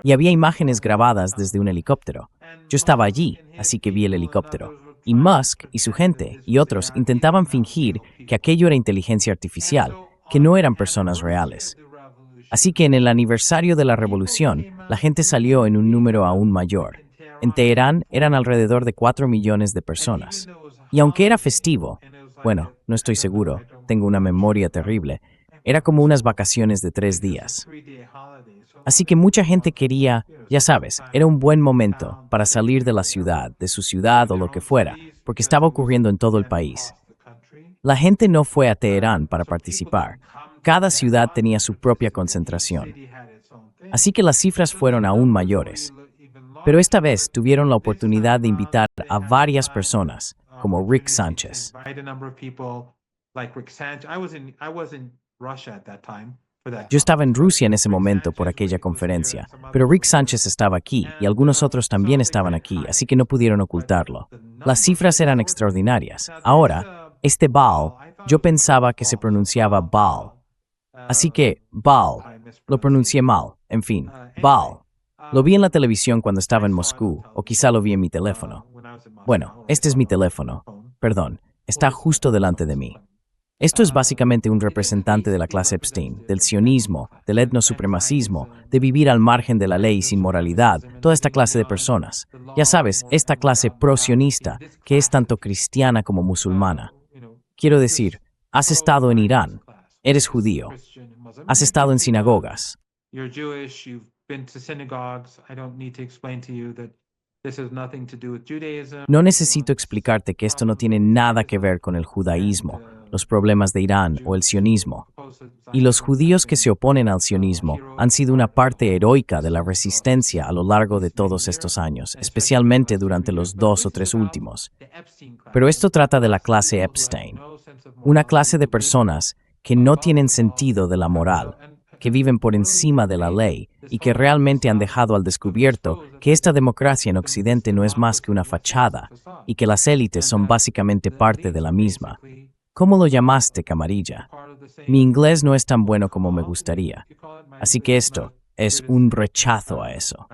Y había imágenes grabadas desde un helicóptero. Yo estaba allí, así que vi el helicóptero. Y Musk y su gente y otros intentaban fingir que aquello era inteligencia artificial, que no eran personas reales. Así que en el aniversario de la revolución, la gente salió en un número aún mayor. En Teherán eran alrededor de 4 millones de personas. Y aunque era festivo, bueno, no estoy seguro, tengo una memoria terrible, era como unas vacaciones de 3 días. Así que mucha gente quería, ya sabes, era un buen momento para salir de la ciudad, de su ciudad o lo que fuera, porque estaba ocurriendo en todo el país. La gente no fue a Teherán para participar. Cada ciudad tenía su propia concentración. Así que las cifras fueron aún mayores. Pero esta vez tuvieron la oportunidad de invitar a varias personas, como Rick Sánchez. Yo estaba en Rusia en ese momento por aquella conferencia, pero Rick Sánchez estaba aquí y algunos otros también estaban aquí, así que no pudieron ocultarlo. Las cifras eran extraordinarias. Ahora, este Baal, yo pensaba que se pronunciaba Baal. Así que, Baal, lo pronuncié mal, en fin, Baal. Lo vi en la televisión cuando estaba en Moscú, o quizá lo vi en mi teléfono. Bueno, este es mi teléfono. Perdón, está justo delante de mí. Esto es básicamente un representante de la clase Epstein, del sionismo, del etnosupremacismo, de vivir al margen de la ley sin moralidad, toda esta clase de personas. Ya sabes, esta clase pro-sionista, que es tanto cristiana como musulmana. Quiero decir, has estado en Irán, eres judío, has estado en sinagogas. No necesito explicarte que esto no tiene nada que ver con el judaísmo, los problemas de Irán o el sionismo. Y los judíos que se oponen al sionismo han sido una parte heroica de la resistencia a lo largo de todos estos años, especialmente durante los 2 o 3 últimos. Pero esto trata de la clase Epstein, una clase de personas que no tienen sentido de la moral, que viven por encima de la ley y que realmente han dejado al descubierto que esta democracia en Occidente no es más que una fachada y que las élites son básicamente parte de la misma. ¿Cómo lo llamaste, camarilla? Mi inglés no es tan bueno como me gustaría, así que esto es un rechazo a eso.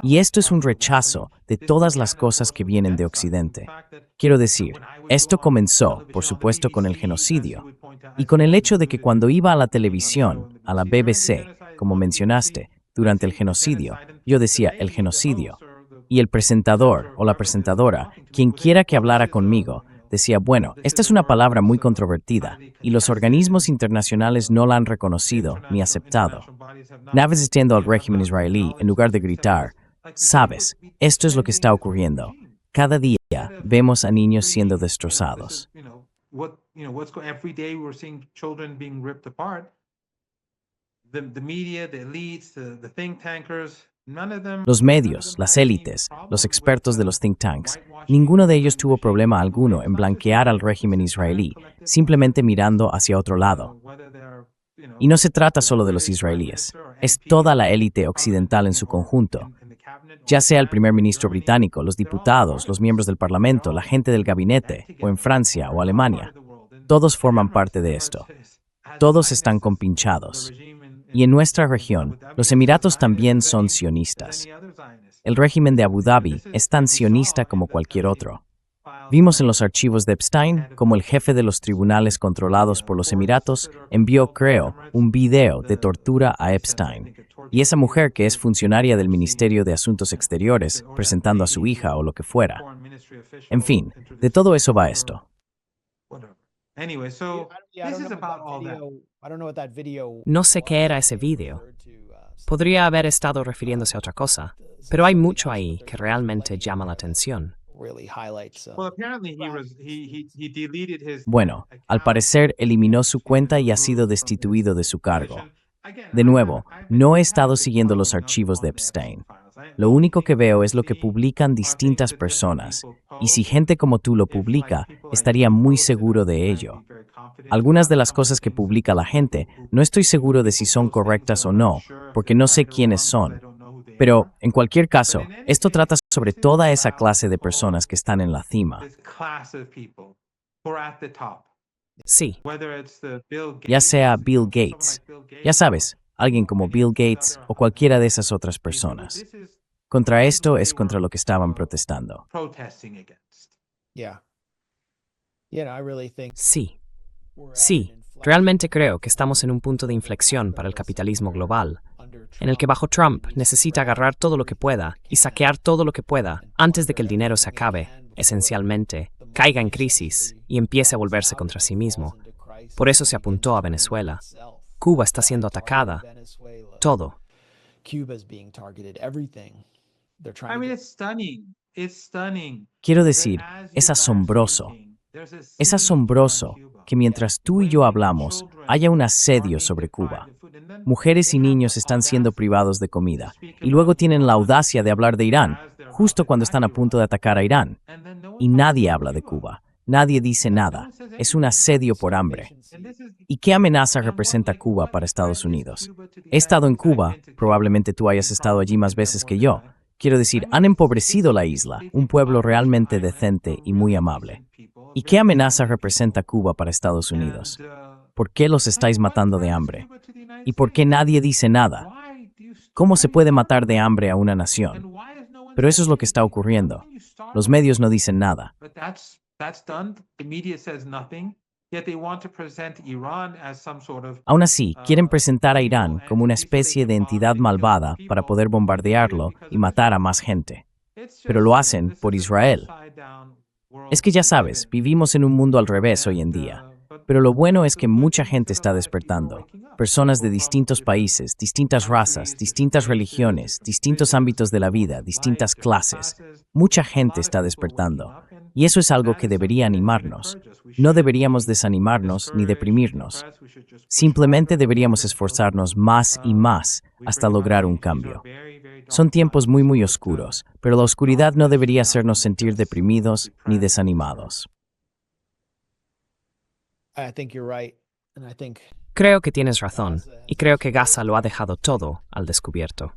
Y esto es un rechazo de todas las cosas que vienen de Occidente. Quiero decir, esto comenzó, por supuesto, con el genocidio, y con el hecho de que cuando iba a la televisión, a la BBC, como mencionaste, durante el genocidio, yo decía el genocidio, y el presentador o la presentadora, quien quiera que hablara conmigo, decía, bueno, esta es una palabra muy controvertida, y los organismos internacionales no la han reconocido ni aceptado. Naves asistiendo al régimen israelí, en lugar de gritar, sabes, esto es lo que está ocurriendo. Cada día vemos a niños siendo destrozados. Los medios, las élites, los expertos de los think tanks, ninguno de ellos tuvo problema alguno en blanquear al régimen israelí, simplemente mirando hacia otro lado. Y no se trata solo de los israelíes, es toda la élite occidental en su conjunto, ya sea el primer ministro británico, los diputados, los miembros del parlamento, la gente del gabinete, o en Francia o Alemania. Todos forman parte de esto. Todos están compinchados. Y en nuestra región, los Emiratos también son sionistas. El régimen de Abu Dhabi es tan sionista como cualquier otro. Vimos en los archivos de Epstein cómo el jefe de los tribunales controlados por los Emiratos envió, creo, un video de tortura a Epstein. Y esa mujer que es funcionaria del Ministerio de Asuntos Exteriores, presentando a su hija o lo que fuera. En fin, de todo eso va esto. No sé qué era ese video. Podría haber estado refiriéndose a otra cosa, pero hay mucho ahí que realmente llama la atención. really highlights. Well, apparently he deleted his Bueno, al parecer eliminó su cuenta y ha sido destituido de su cargo. De nuevo, no he estado siguiendo los archivos de Epstein. Lo único que veo es lo que publican distintas personas, y si gente como tú lo publica, estaría muy seguro de ello. Algunas de las cosas que publica la gente, no estoy seguro de si son correctas o no, porque no sé quiénes son. Pero, en cualquier caso, esto trata sobre toda esa clase de personas que están en la cima. Sí, Ya sea Bill Gates, ya sabes, alguien como Bill Gates o cualquiera de esas otras personas. Contra esto es contra lo que estaban protestando. Yeah. Yeah, I really think sí, sí. Realmente creo que estamos en un punto de inflexión para el capitalismo global, en el que bajo Trump necesita agarrar todo lo que pueda y saquear todo lo que pueda antes de que el dinero se acabe, esencialmente, caiga en crisis y empiece a volverse contra sí mismo. Por eso se apuntó a Venezuela. Cuba está siendo atacada. Todo. Cuba's being targeted, everything. They're trying I to mean, get- it's stunning. It's stunning. Quiero decir, es asombroso. Es asombroso que mientras tú y yo hablamos, haya un asedio sobre Cuba. Mujeres y niños están siendo privados de comida, y luego tienen la audacia de hablar de Irán, justo cuando están a punto de atacar a Irán. Y nadie habla de Cuba. Nadie dice nada. Es un asedio por hambre. ¿Y qué amenaza representa Cuba para Estados Unidos? He estado en Cuba, probablemente tú hayas estado allí más veces que yo. Quiero decir, han empobrecido la isla, un pueblo realmente decente y muy amable. ¿Y qué amenaza representa Cuba para Estados Unidos? ¿Por qué los estáis matando de hambre? ¿Y por qué nadie dice nada? ¿Cómo se puede matar de hambre a una nación? Pero eso es lo que está ocurriendo. Los medios no dicen nada. Aún así, quieren presentar a Irán como una especie de entidad malvada para poder bombardearlo y matar a más gente. Pero lo hacen por Israel. Es que ya sabes, vivimos en un mundo al revés hoy en día. Pero lo bueno es que mucha gente está despertando. Personas de distintos países, distintas razas, distintas religiones, distintos ámbitos de la vida, distintas clases. Mucha gente está despertando. Y eso es algo que debería animarnos. No deberíamos desanimarnos ni deprimirnos. Simplemente deberíamos esforzarnos más y más hasta lograr un cambio. Son tiempos muy oscuros, pero la oscuridad no debería hacernos sentir deprimidos ni desanimados. I think you're right, and I think Creo que tienes razón, y creo que Gaza lo ha dejado todo al descubierto.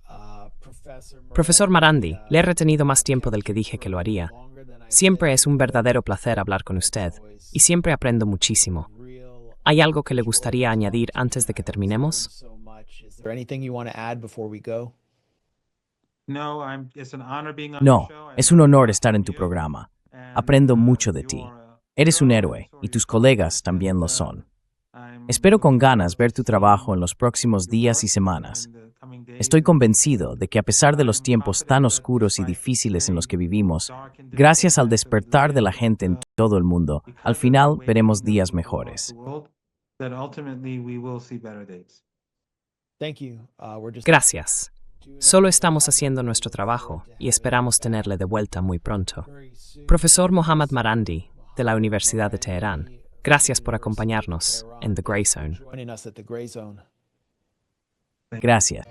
Profesor Marandi, le he retenido más tiempo del que dije que lo haría. Siempre es un verdadero placer hablar con usted, y siempre aprendo muchísimo. ¿Hay algo que le gustaría añadir antes de que terminemos? Is there anything you want to add before we go? No, Es un honor estar en tu programa. Aprendo mucho de ti. Eres un héroe, y tus colegas también lo son. Espero con ganas ver tu trabajo en los próximos días y semanas. Estoy convencido de que a pesar de los tiempos tan oscuros y difíciles en los que vivimos, gracias al despertar de la gente en todo el mundo, al final veremos días mejores. Thank you. We're just Gracias. Solo estamos haciendo nuestro trabajo y esperamos tenerle de vuelta muy pronto. Profesor Mohammad Marandi, de la Universidad de Teherán, gracias por acompañarnos en The Gray Zone. joining us at the Gray Zone. Gracias.